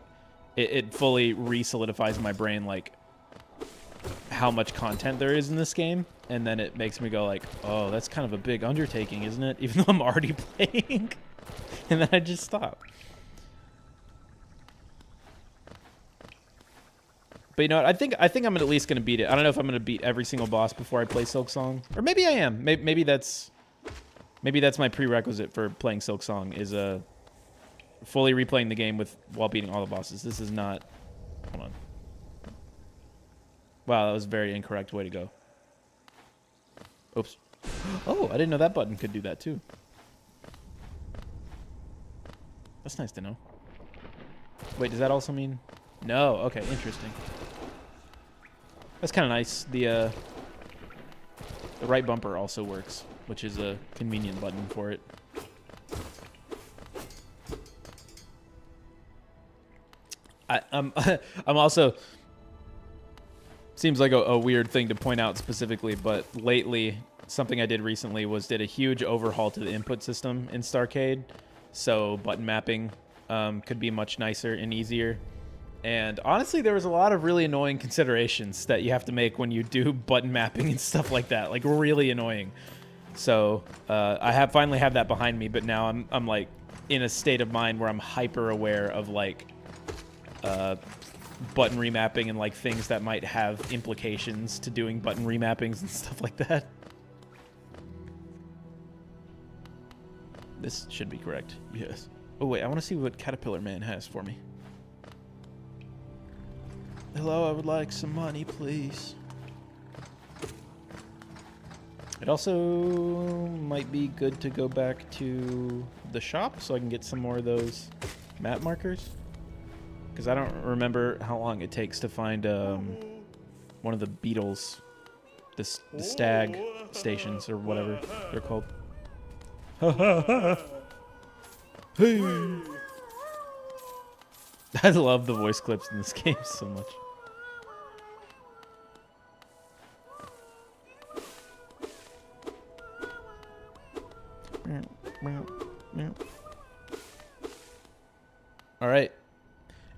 it fully re-solidifies in my brain like how much content there is in this game, and then it makes me go like, oh, that's kind of a big undertaking, isn't it? Even though I'm already playing, and then I just stop. But you know what? I think I'm at least gonna beat it. I don't know if I'm gonna beat every single boss before I play Silk Song, or maybe I am. Maybe that's my prerequisite for playing Silk Song is fully replaying the game while beating all the bosses. This is not. Hold on. Wow, that was a very incorrect way to go. Oops. Oh, I didn't know that button could do that too. That's nice to know. Wait, does that also mean? No. Okay, interesting. That's kind of nice. The right bumper also works, which is a convenient button for it. I'm also. Seems like a weird thing to point out specifically, but lately, something I did recently was did a huge overhaul to the input system in Starcade, so button mapping could be much nicer and easier. And honestly, there was a lot of really annoying considerations that you have to make when you do button mapping and stuff like that, like really annoying. So I finally have that behind me, but now I'm like in a state of mind where I'm hyper aware of like button remapping and like things that might have implications to doing button remappings and stuff like that. This should be correct. Yes. Oh wait, I want to see what Caterpillar Man has for me. Hello, I would like some money, please. It also might be good to go back to the shop so I can get some more of those map markers. Because I don't remember how long it takes to find one of the beetles, the stag stations or whatever they're called. Hey. I love the voice clips in this game so much. All right.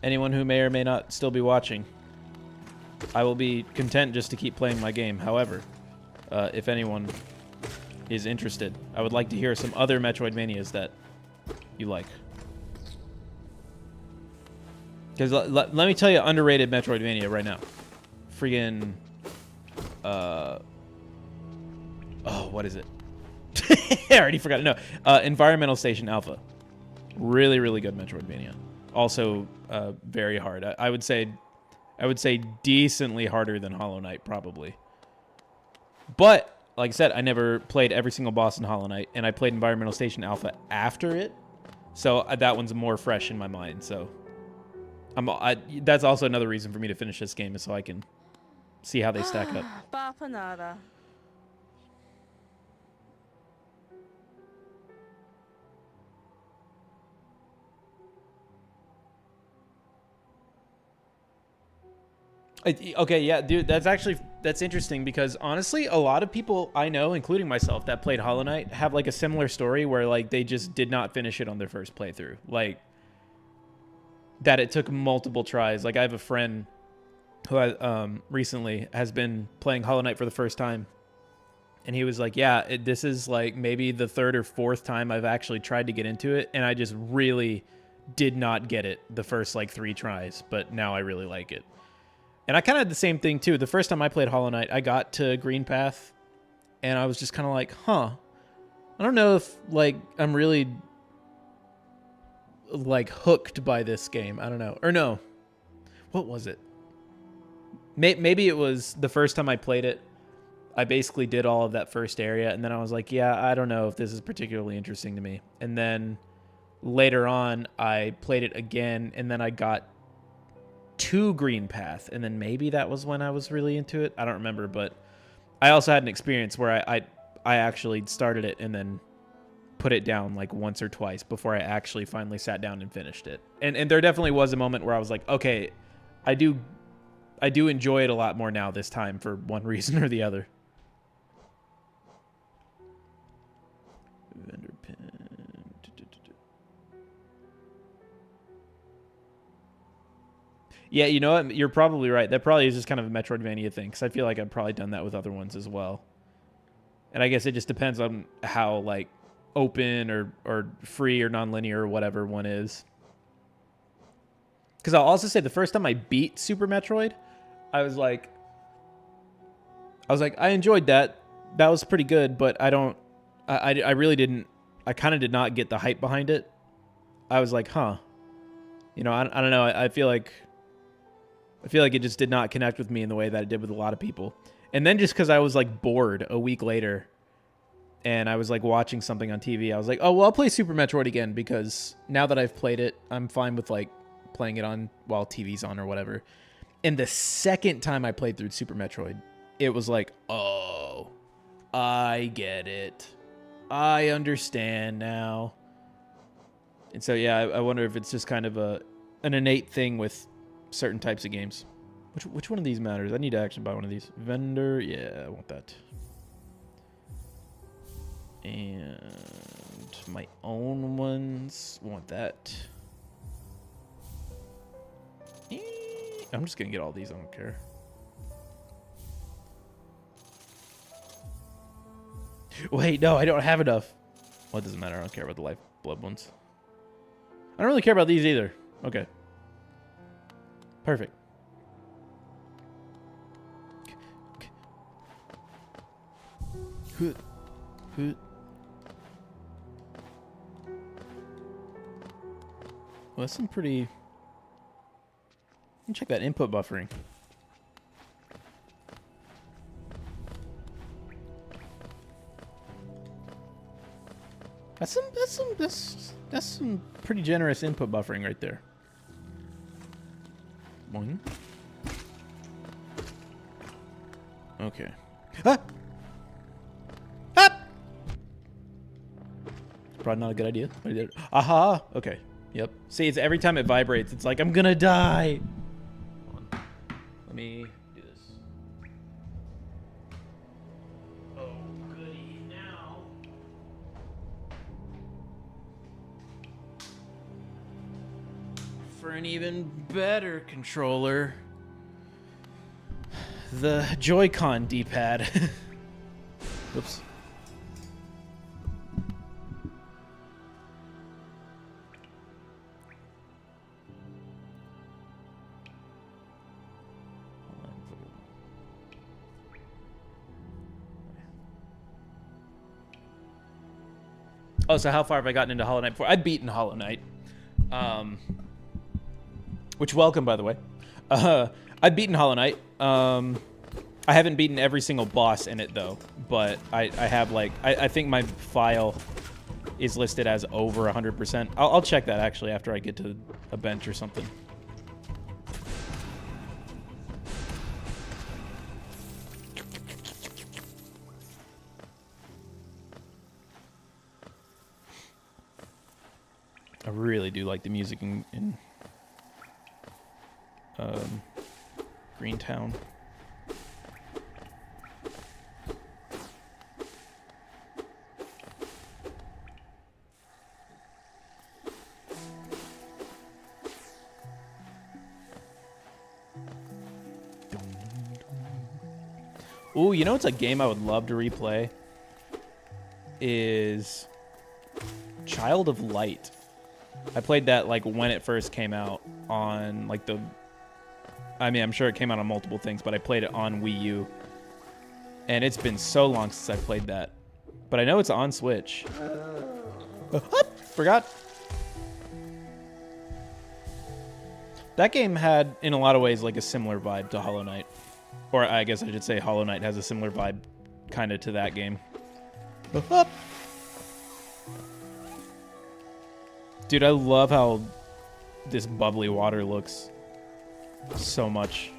Anyone who may or may not still be watching, I will be content just to keep playing my game. However, if anyone is interested, I would like to hear some other Metroidvanias that you like. Because let me tell you, underrated Metroidvania right now. Friggin', oh, what is it? I already forgot. No, Environmental Station Alpha. Really, really good Metroidvania. Also, very hard. I would say decently harder than Hollow Knight, probably. But like I said, I never played every single boss in Hollow Knight, and I played Environmental Station Alpha after it, so that one's more fresh in my mind. So, that's also another reason for me to finish this game, is so I can see how they stack up. Bapanada. Okay, yeah, dude, that's interesting because honestly, a lot of people I know, including myself, that played Hollow Knight have like a similar story where like they just did not finish it on their first playthrough. Like that it took multiple tries. Like I have a friend who recently has been playing Hollow Knight for the first time, and he was like, "Yeah, this is like maybe the third or fourth time I've actually tried to get into it, and I just really did not get it the first like 3 tries, but now I really like it." And I kind of had the same thing too. The first time I played Hollow Knight, I got to Green Path, and I was just kind of like, "Huh, I don't know if like I'm really like hooked by this game. I don't know." Or no, what was it? Maybe it was the first time I played it. I basically did all of that first area, and then I was like, "Yeah, I don't know if this is particularly interesting to me." And then later on, I played it again, and then I got to Green Path, and then maybe that was when I was really into it. I don't remember, but I also had an experience where I actually started it and then put it down like once or twice before I actually finally sat down and finished it. And there definitely was a moment where I was like, okay, I do enjoy it a lot more now this time for one reason or the other. Vendor pin. Yeah, you know what? You're probably right. That probably is just kind of a Metroidvania thing, because I feel like I've probably done that with other ones as well. And I guess it just depends on how like open or free or nonlinear or whatever one is. Because I'll also say the first time I beat Super Metroid, I was like, I enjoyed that. That was pretty good, but I really didn't. I kind of did not get the hype behind it. I was like, huh. You know, I don't know. I feel like it just did not connect with me in the way that it did with a lot of people. And then just because I was like bored a week later, and I was like watching something on TV, I was like, oh well, I'll play Super Metroid again because now that I've played it, I'm fine with like playing it on while TV's on or whatever. And the second time I played through Super Metroid, it was like, oh, I get it. I understand now. And so, yeah, I wonder if it's just kind of an innate thing with certain types of games. Which one of these matters? I need to actually buy one of these. Vendor, yeah, I want that. And my own ones, want that. I'm just going to get all these, I don't care. Wait, no, I don't have enough. Well, it doesn't matter. I don't care about the lifeblood ones. I don't really care about these either. Okay. Perfect. Well, that's some pretty... Let me check that input buffering. That's some pretty generous input buffering right there. Boing. Okay. Ah! Ah! Probably not a good idea. Aha! Okay. Yep. See, it's every time it vibrates, it's like, I'm gonna die! Hold on. Let me do this. Oh, goody. Now... For an even better controller, the Joy-Con D-pad. Whoops. Oh, so how far have I gotten into Hollow Knight before? I'd beaten Hollow Knight. Which, welcome, by the way. I've beaten Hollow Knight. I haven't beaten every single boss in it, though. But I have, like... I think my file is listed as over 100%. I'll check that, actually, after I get to a bench or something. I really do like the music in Greentown. Ooh, you know what's a game I would love to replay? Is Child of Light. I played that like when it first came out on like the... I mean, I'm sure it came out on multiple things, but I played it on Wii U. And it's been so long since I played that. But I know it's on Switch. Forgot. That game had, in a lot of ways, like a similar vibe to Hollow Knight. Or I guess I should say Hollow Knight has a similar vibe kind of to that game. Dude, I love how this bubbly water looks so much.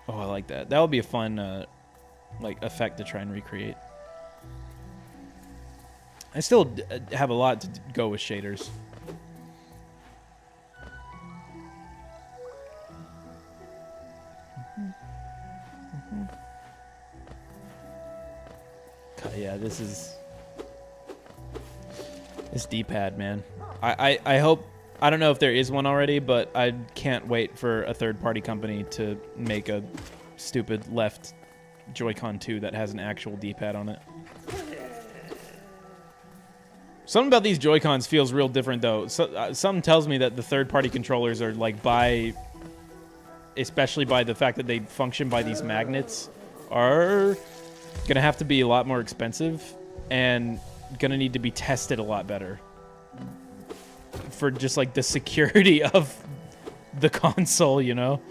Oh, I like that. That would be a fun like effect to try and recreate. I still have a lot to go with shaders. God, yeah, this D-pad, man. I hope... I don't know if there is one already, but I can't wait for a third-party company to make a stupid left Joy-Con 2 that has an actual D-pad on it. Something about these Joy-Cons feels real different, though. Something tells me that the third-party controllers are, like, especially by the fact that they function by these magnets, are going to have to be a lot more expensive and going to need to be tested a lot better for just, like, the security of the console, you know?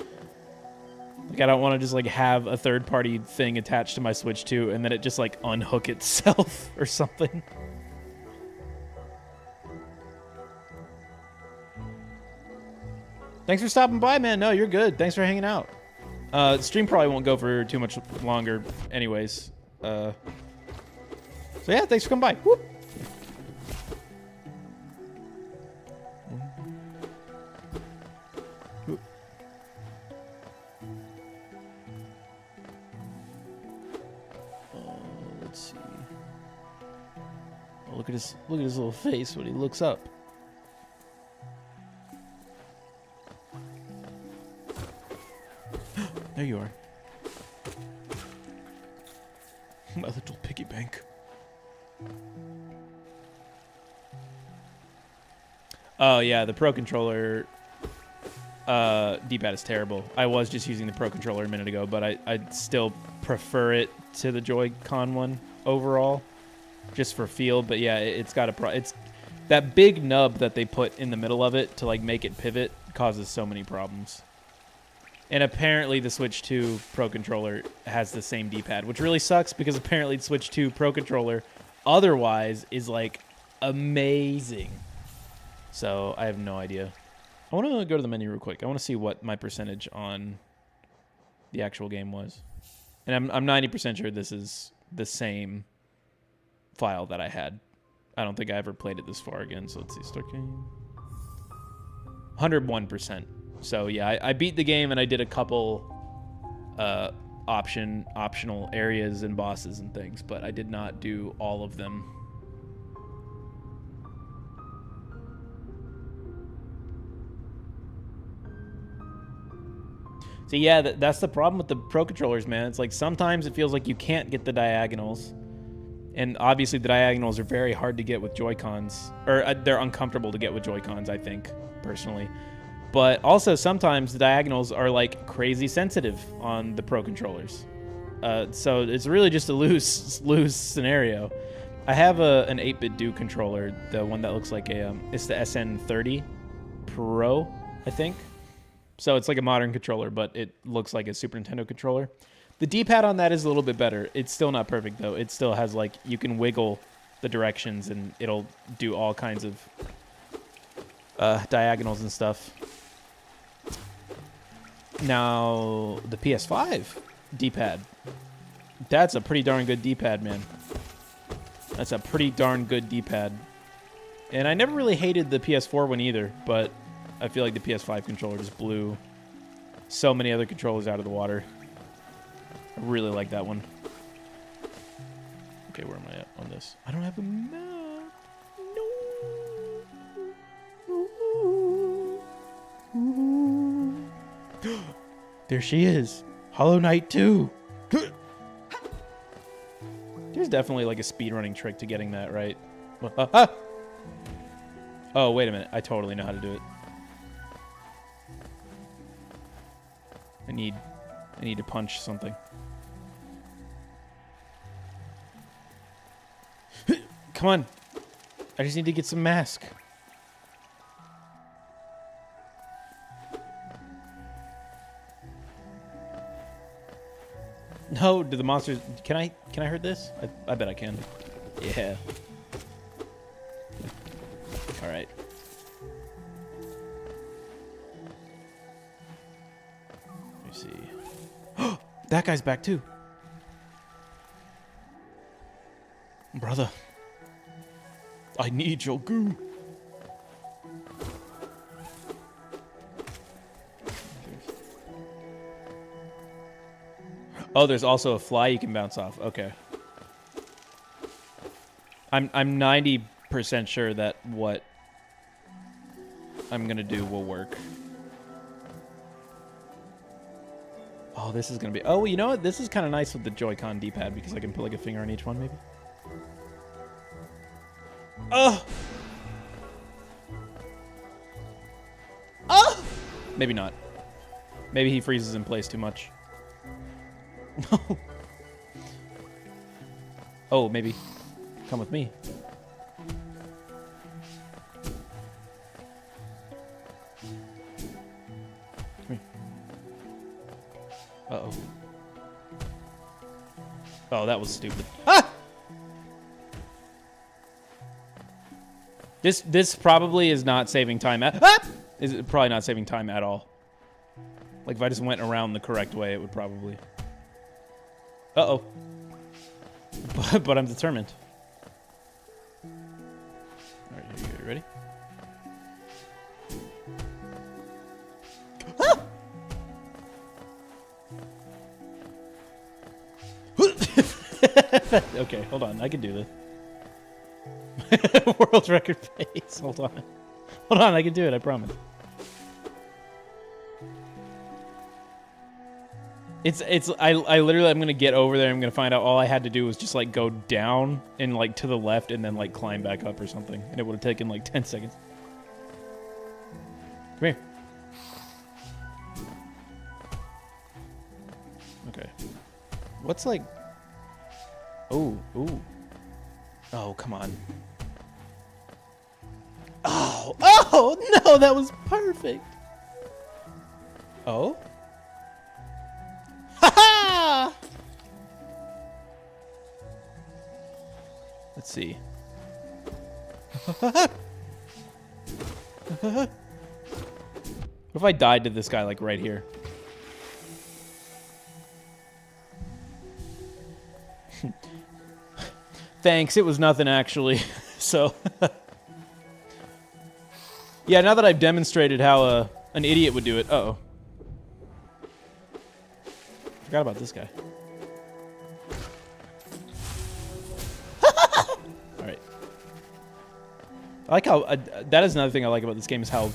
Like, I don't want to just, like, have a third-party thing attached to my Switch 2 and then it just, like, unhook itself or something. Thanks for stopping by, man. No, you're good. Thanks for hanging out. Stream probably won't go for too much longer anyways. So yeah, thanks for coming by. Whoop. Let's see. Oh, look at his little face when he looks up. There you are. My little piggy bank. Oh, yeah, the Pro Controller D-pad is terrible. I was just using the Pro Controller a minute ago, but I still prefer it to the Joy-Con one overall, just for feel. But yeah, it's got it's that big nub that they put in the middle of it to like make it pivot causes so many problems. And apparently the Switch 2 Pro Controller has the same D-pad, which really sucks because apparently the Switch 2 Pro Controller otherwise is like amazing. So I have no idea. I want to go to the menu real quick. I want to see what my percentage on the actual game was. And I'm 90% sure this is the same file that I had. I don't think I ever played it this far again. So let's see. Start game. 101%. So yeah, I beat the game and I did a couple optional areas and bosses and things, but I did not do all of them. So yeah, that's the problem with the Pro Controllers, man. It's like sometimes it feels like you can't get the diagonals. And obviously the diagonals are very hard to get with Joy-Cons. Or they're uncomfortable to get with Joy-Cons, I think, personally. But also sometimes the diagonals are like crazy sensitive on the Pro Controllers. So it's really just a lose scenario. I have an 8-bit Do controller, the one that looks like it's the SN30 Pro, I think. So it's like a modern controller, but it looks like a Super Nintendo controller. The D-pad on that is a little bit better. It's still not perfect, though. It still has, like, you can wiggle the directions, and it'll do all kinds of diagonals and stuff. Now, the PS5 D-pad. That's a pretty darn good D-pad, man. That's a pretty darn good D-pad. And I never really hated the PS4 one either, but I feel like the PS5 controller just blew so many other controllers out of the water. I really like that one. Okay, where am I at on this? I don't have a map. No. There she is. Hollow Knight 2. There's definitely like a speedrunning trick to getting that right. Oh, wait a minute. I totally know how to do it. I need to punch something. Come on. I just need to get some mask. No, do the monsters... Can I hurt this? I bet I can. Yeah. All right. Let me see. That guy's back too. Brother. I need your goo. Oh, there's also a fly you can bounce off. Okay. I'm 90% sure that what I'm gonna do will work. Oh, this is gonna be... Oh, you know what? This is kind of nice with the Joy-Con D-pad because I can put like a finger on each one, maybe. Oh! Oh! Maybe not. Maybe he freezes in place too much. Oh, maybe. Come with me. Come here. Uh-oh. Oh, that was stupid. Ah! This probably is not saving time at... Ah! Is it probably not saving time at all. Like, if I just went around the correct way, it would probably... Uh-oh. But I'm determined. Alright, you ready? Ah! Okay, hold on. I can do this. World record pace. Hold on. Hold on, I can do it, I promise. I literally, I'm gonna get over there, I'm gonna find out all I had to do was just like go down and like to the left and then like climb back up or something. And it would have taken like 10 seconds. Come here. Okay. What's like... Oh, ooh. Oh, come on. Oh, oh, no, that was perfect. Oh? Ha-ha! Let's see. What if I died to this guy, like, right here? Thanks, it was nothing, actually. So... Yeah, now that I've demonstrated how an idiot would do it... Uh-oh. Forgot about this guy. Alright. I like how... that is another thing I like about this game, is how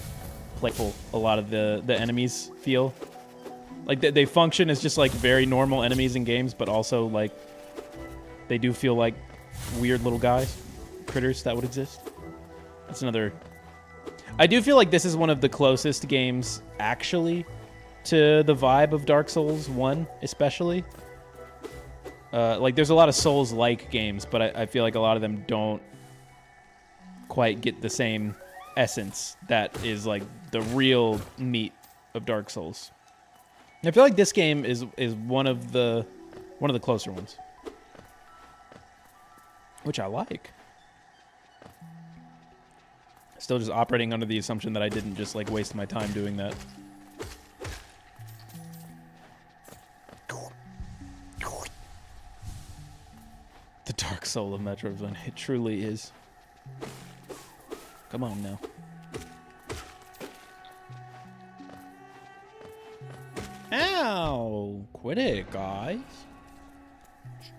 playful a lot of the enemies feel. Like, they function as just, like, very normal enemies in games, but also, like... They do feel like weird little guys. Critters that would exist. That's another... I do feel like this is one of the closest games, actually, to the vibe of Dark Souls 1, especially. Like, there's a lot of Souls-like games, but I feel like a lot of them don't quite get the same essence that is, like, the real meat of Dark Souls. I feel like this game is one of the closer ones, which I like. Still just operating under the assumption that I didn't just, like, waste my time doing that. The dark soul of Metroidvania. It truly is. Come on now. Ow! Quit it, guys.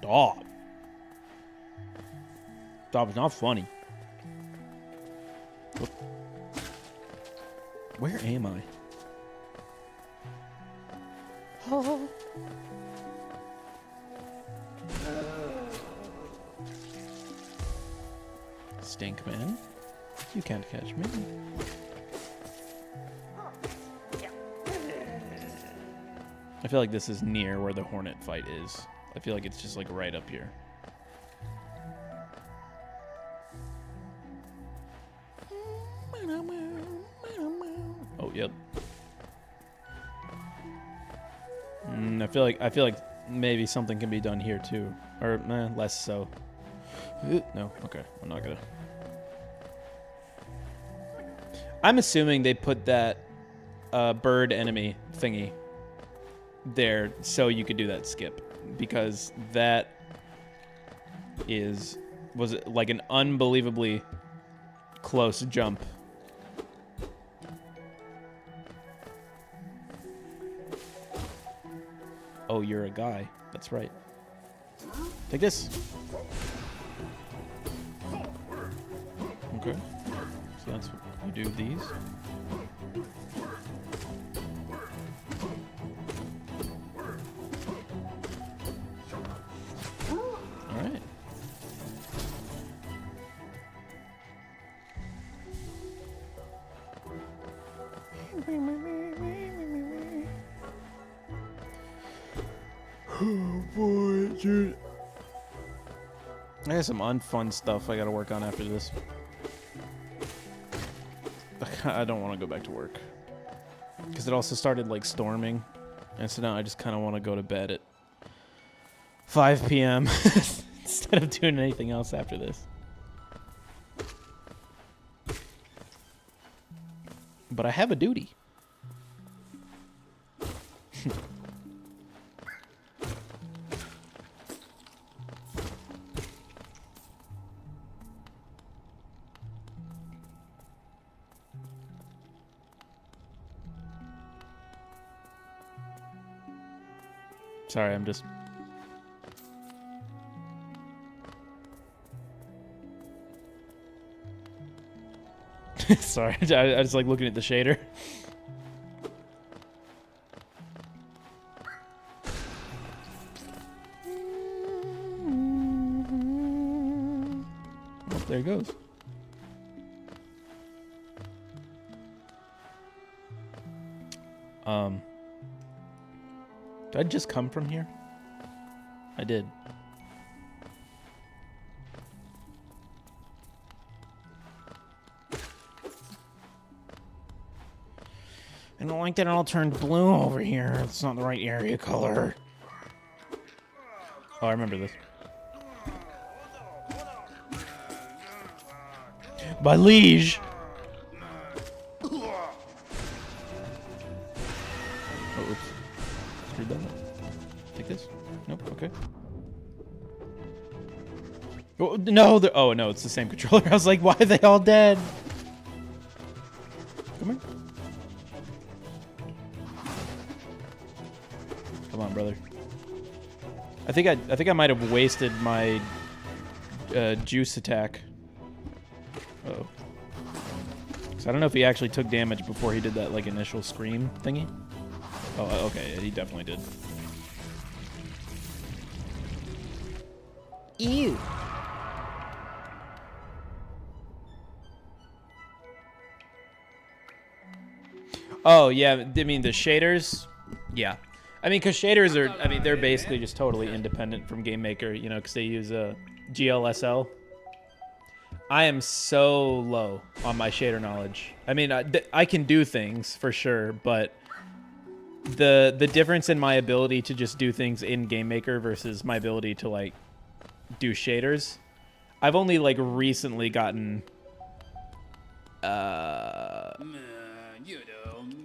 Stop. Stop, it's not funny. Where am I? Oh. Stinkman, you can't catch me. I feel like this is near where the Hornet fight is. I feel like it's just like right up here. Oh, yep. I feel like maybe something can be done here too, or less so. No, okay, I'm not gonna. I'm assuming they put that bird enemy thingy there so you could do that skip, because that was like an unbelievably close jump. Oh, you're a guy. That's right. Take this. Okay. So that's what you do these. Alright. Oh boy, dude. I got some unfun stuff I gotta work on after this. I don't want to go back to work. Because it also started, like, storming. And so now I just kind of want to go to bed at 5 p.m. instead of doing anything else after this. But I have a duty. Sorry, I'm just... Sorry, I just like looking at the shader. Oh, there it goes. Did I just come from here? I did. I don't like that it all turned blue over here. It's not the right area color. Oh, I remember this. By Liege. Oh, oops. Screwed that up. Take this? Nope, okay. Oh, no, oh no, it's the same controller. I was like, why are they all dead? Come here. Come on, brother. I think I might have wasted my juice attack. Uh-oh. So I don't know if he actually took damage before he did that like initial scream thingy. Oh, okay, he definitely did. Ew. Oh, yeah, I mean, the shaders, yeah. I mean, because shaders are, I mean, they're basically just totally independent from GameMaker, you know, because they use GLSL. I am so low on my shader knowledge. I mean, I can do things, for sure, but the difference in my ability to just do things in GameMaker versus my ability to, like, do shaders, I've only, like, recently gotten...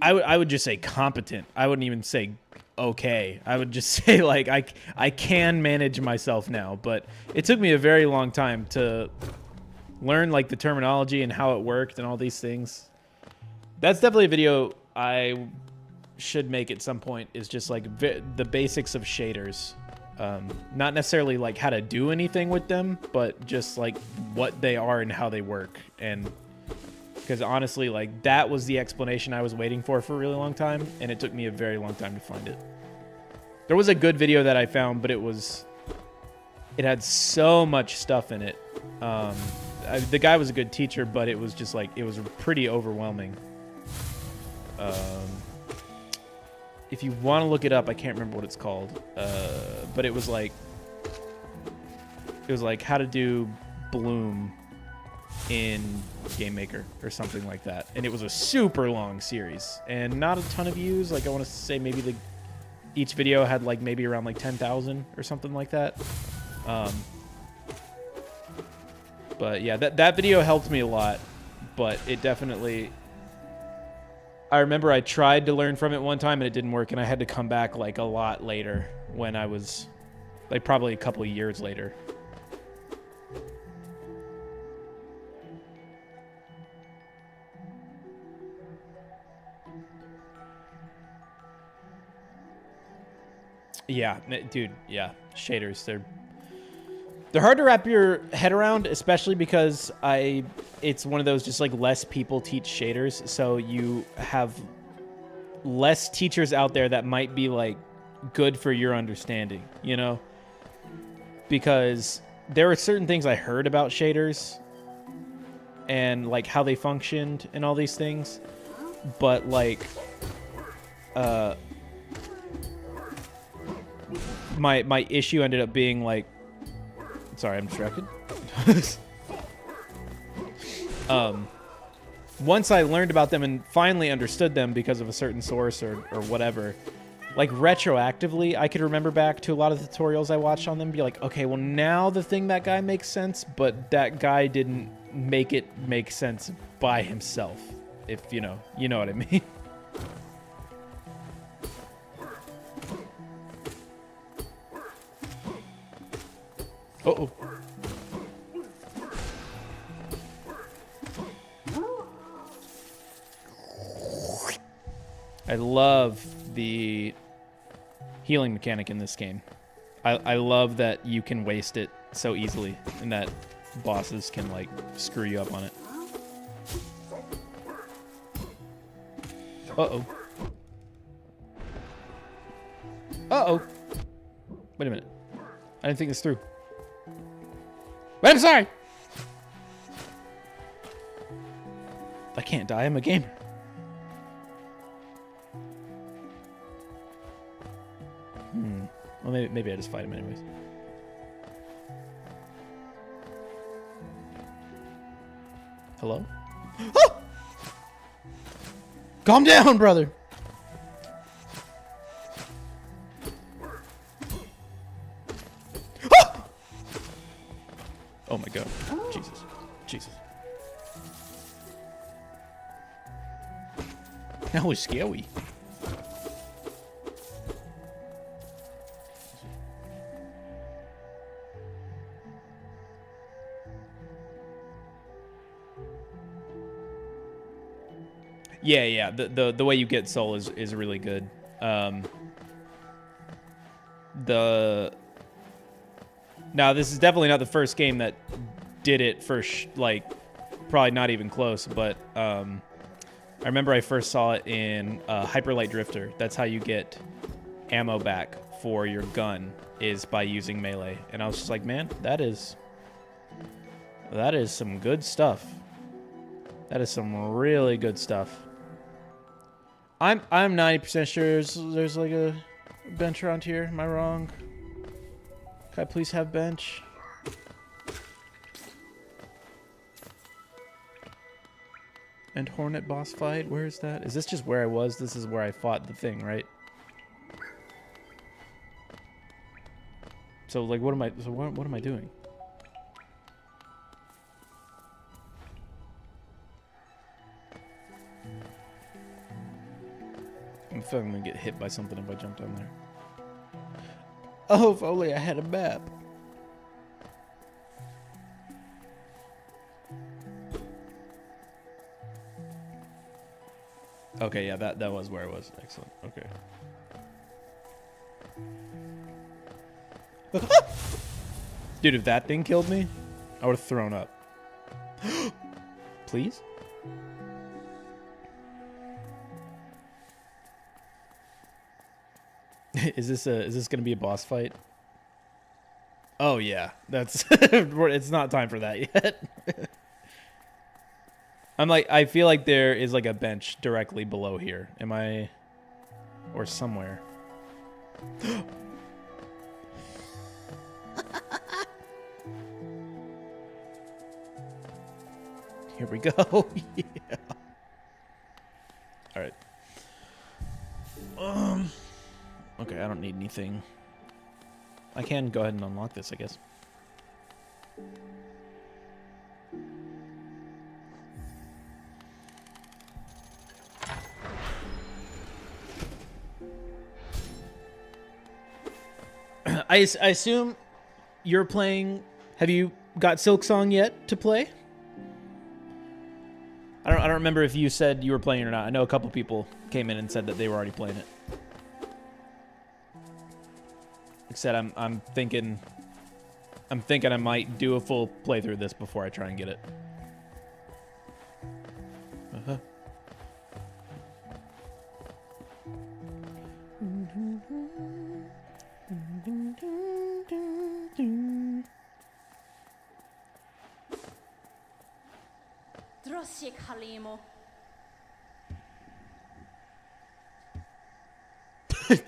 I would just say competent. I wouldn't even say okay. I would just say like I can manage myself now, but it took me a very long time to learn like the terminology and how it worked and all these things. That's definitely a video I should make at some point, is just like the basics of shaders. Not necessarily like how to do anything with them, but just like what they are and how they work. And because honestly, like, that was the explanation I was waiting for a really long time, and it took me a very long time to find it. There was a good video that I found, but it had so much stuff in it. The guy was a good teacher, but it was just like, it was pretty overwhelming. If you want to look it up, I can't remember what it's called, but it was like how to do Bloom in GameMaker or something like that, and it was a super long series and not a ton of views. Like, I want to say maybe each video had like maybe around like 10,000 or something like that. But yeah, that video helped me a lot, but it definitely, I remember I tried to learn from it one time and it didn't work, and I had to come back like a lot later, when I was like probably a couple of years later. Yeah, dude, yeah. Shaders, they're hard to wrap your head around, especially because it's one of those just like less people teach shaders, so you have less teachers out there that might be like good for your understanding, you know? Because there are certain things I heard about shaders and like how they functioned and all these things, but like my issue ended up being like, sorry, I'm distracted. Once I learned about them and finally understood them because of a certain source or whatever, like retroactively, I could remember back to a lot of the tutorials I watched on them and be like, okay, well now the thing that guy makes sense, but that guy didn't make it make sense by himself. If you know what I mean. Uh-oh. I love the healing mechanic in this game. I love that you can waste it so easily and that bosses can like screw you up on it. Uh-oh. Uh-oh. Wait a minute. I didn't think this through. Wait, I'm sorry! I can't die, I'm a gamer. Well, maybe I just fight him anyways. Hello? Oh! Calm down, brother! Oh! Oh my god. Jesus. Jesus. That was scary. Yeah. The way you get soul is really good. Now this is definitely not the first game that did it for like probably not even close, but I remember I first saw it in Hyper Light Drifter. That's how you get ammo back for your gun, is by using melee. And I was just like, man, that is some good stuff. That is some really good stuff. I'm 90% sure there's like a bench around here. Am I wrong? Can I please have bench? And Hornet boss fight. Where is that? Is this just where I was? This is where I fought the thing, right? So like, what am I? So what am I doing? I'm feeling I'm gonna get hit by something if I jump down there. Oh, if only I had a map. Okay, yeah, that was where I was. Excellent. Okay. Dude, if that thing killed me, I would have thrown up. Please? Is this gonna be a boss fight? Oh yeah, that's it's not time for that yet. I feel like there is like a bench directly below here. Am I, or somewhere? Here we go. Yeah. All right. Okay, I don't need anything. I can go ahead and unlock this, I guess. I assume you're playing. Have you got Silksong yet to play? I don't remember if you said you were playing or not. I know a couple people came in and said that they were already playing it. Like I said, I'm thinking I might do a full playthrough of this before I try and get it. Uh-huh. Drosjek Halimo.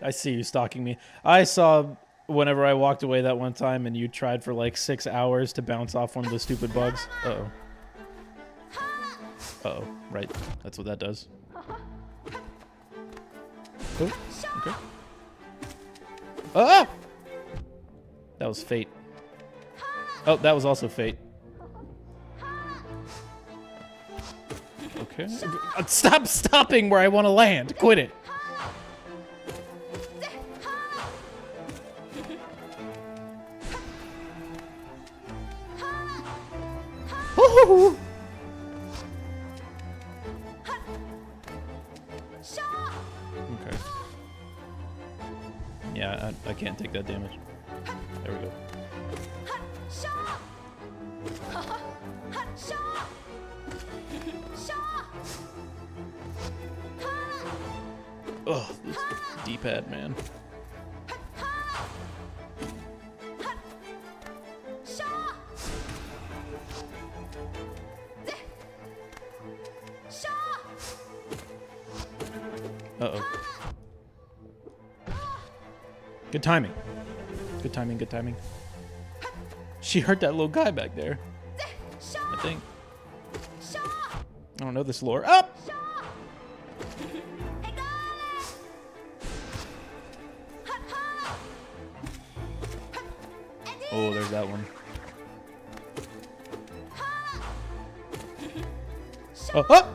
I see you stalking me. I saw whenever I walked away that one time and you tried for like 6 hours to bounce off one of those stupid bugs. Uh-oh. Uh-oh. Right. That's what that does. Oh, okay. Ah! That was fate. Oh, that was also fate. Okay. Stop stopping where I want to land. Quit it. Woo-hoo-hoo. Okay. Yeah, I can't take that damage. There we go. Ugh, this D-pad, man. Uh-oh. Good timing. Good timing, good timing. She hurt that little guy back there. I think. I don't know this lore. Up! Oh, there's that one. Oh, oh!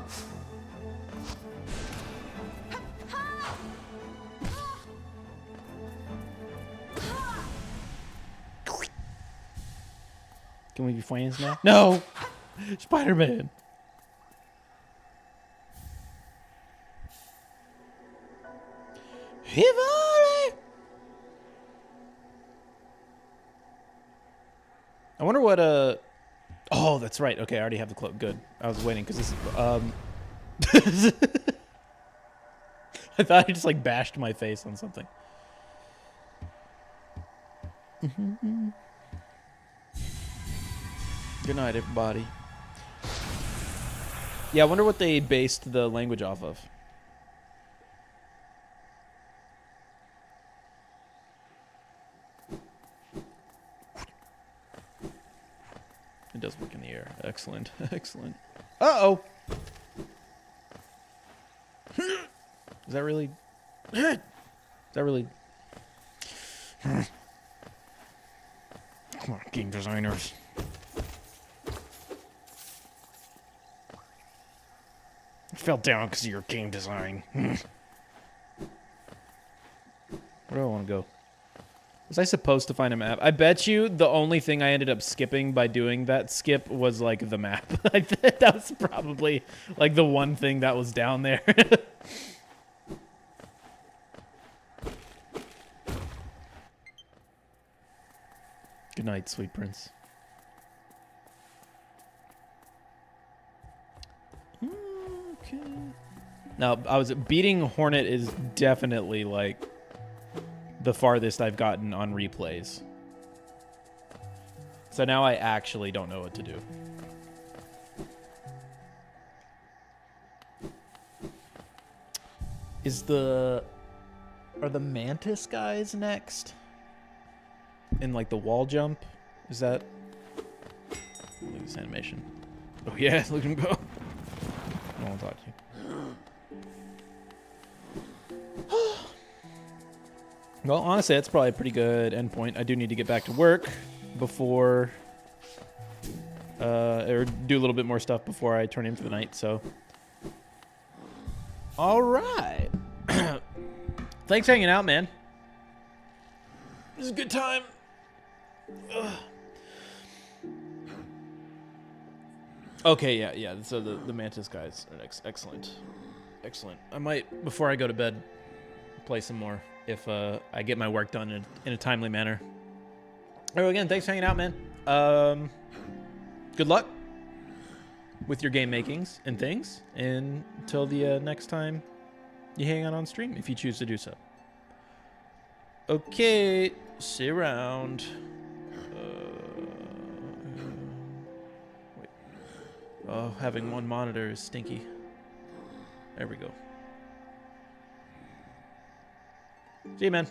Can we be friends now? No! Spider-Man! Hivali! I wonder what, Oh, that's right. Okay, I already have the cloak. Good. I was waiting, because this is, I thought I just, like, bashed my face on something. Good night, everybody. Yeah, I wonder what they based the language off of. It does work in the air. Excellent. Excellent. Uh-oh! Is that really... Is that really... Come on, game designers. I fell down because of your game design. Where do I want to go? Was I supposed to find a map? I bet you the only thing I ended up skipping by doing that skip was, like, the map. That was probably, like, the one thing that was down there. Good night, sweet prince. Okay. Now, beating Hornet is definitely, like, the farthest I've gotten on replays. So now I actually don't know what to do. Are the Mantis guys next? In, like, the wall jump? Is that... Look at this animation. Oh, yeah, look at him go. I don't want to talk to you. Well, honestly, that's probably a pretty good endpoint. I do need to get back to work before... or do a little bit more stuff before I turn in for the night, so... Alright! Thanks for hanging out, man. This is a good time. Ugh. Okay, yeah. So the Mantis guys are next. Excellent. I might, before I go to bed, play some more if I get my work done in a timely manner. Oh, again, thanks for hanging out, man. Good luck with your game makings and things. And until the next time you hang out on stream, if you choose to do so. Okay, see you around. Wait. Oh, having one monitor is stinky. There we go. See you, man.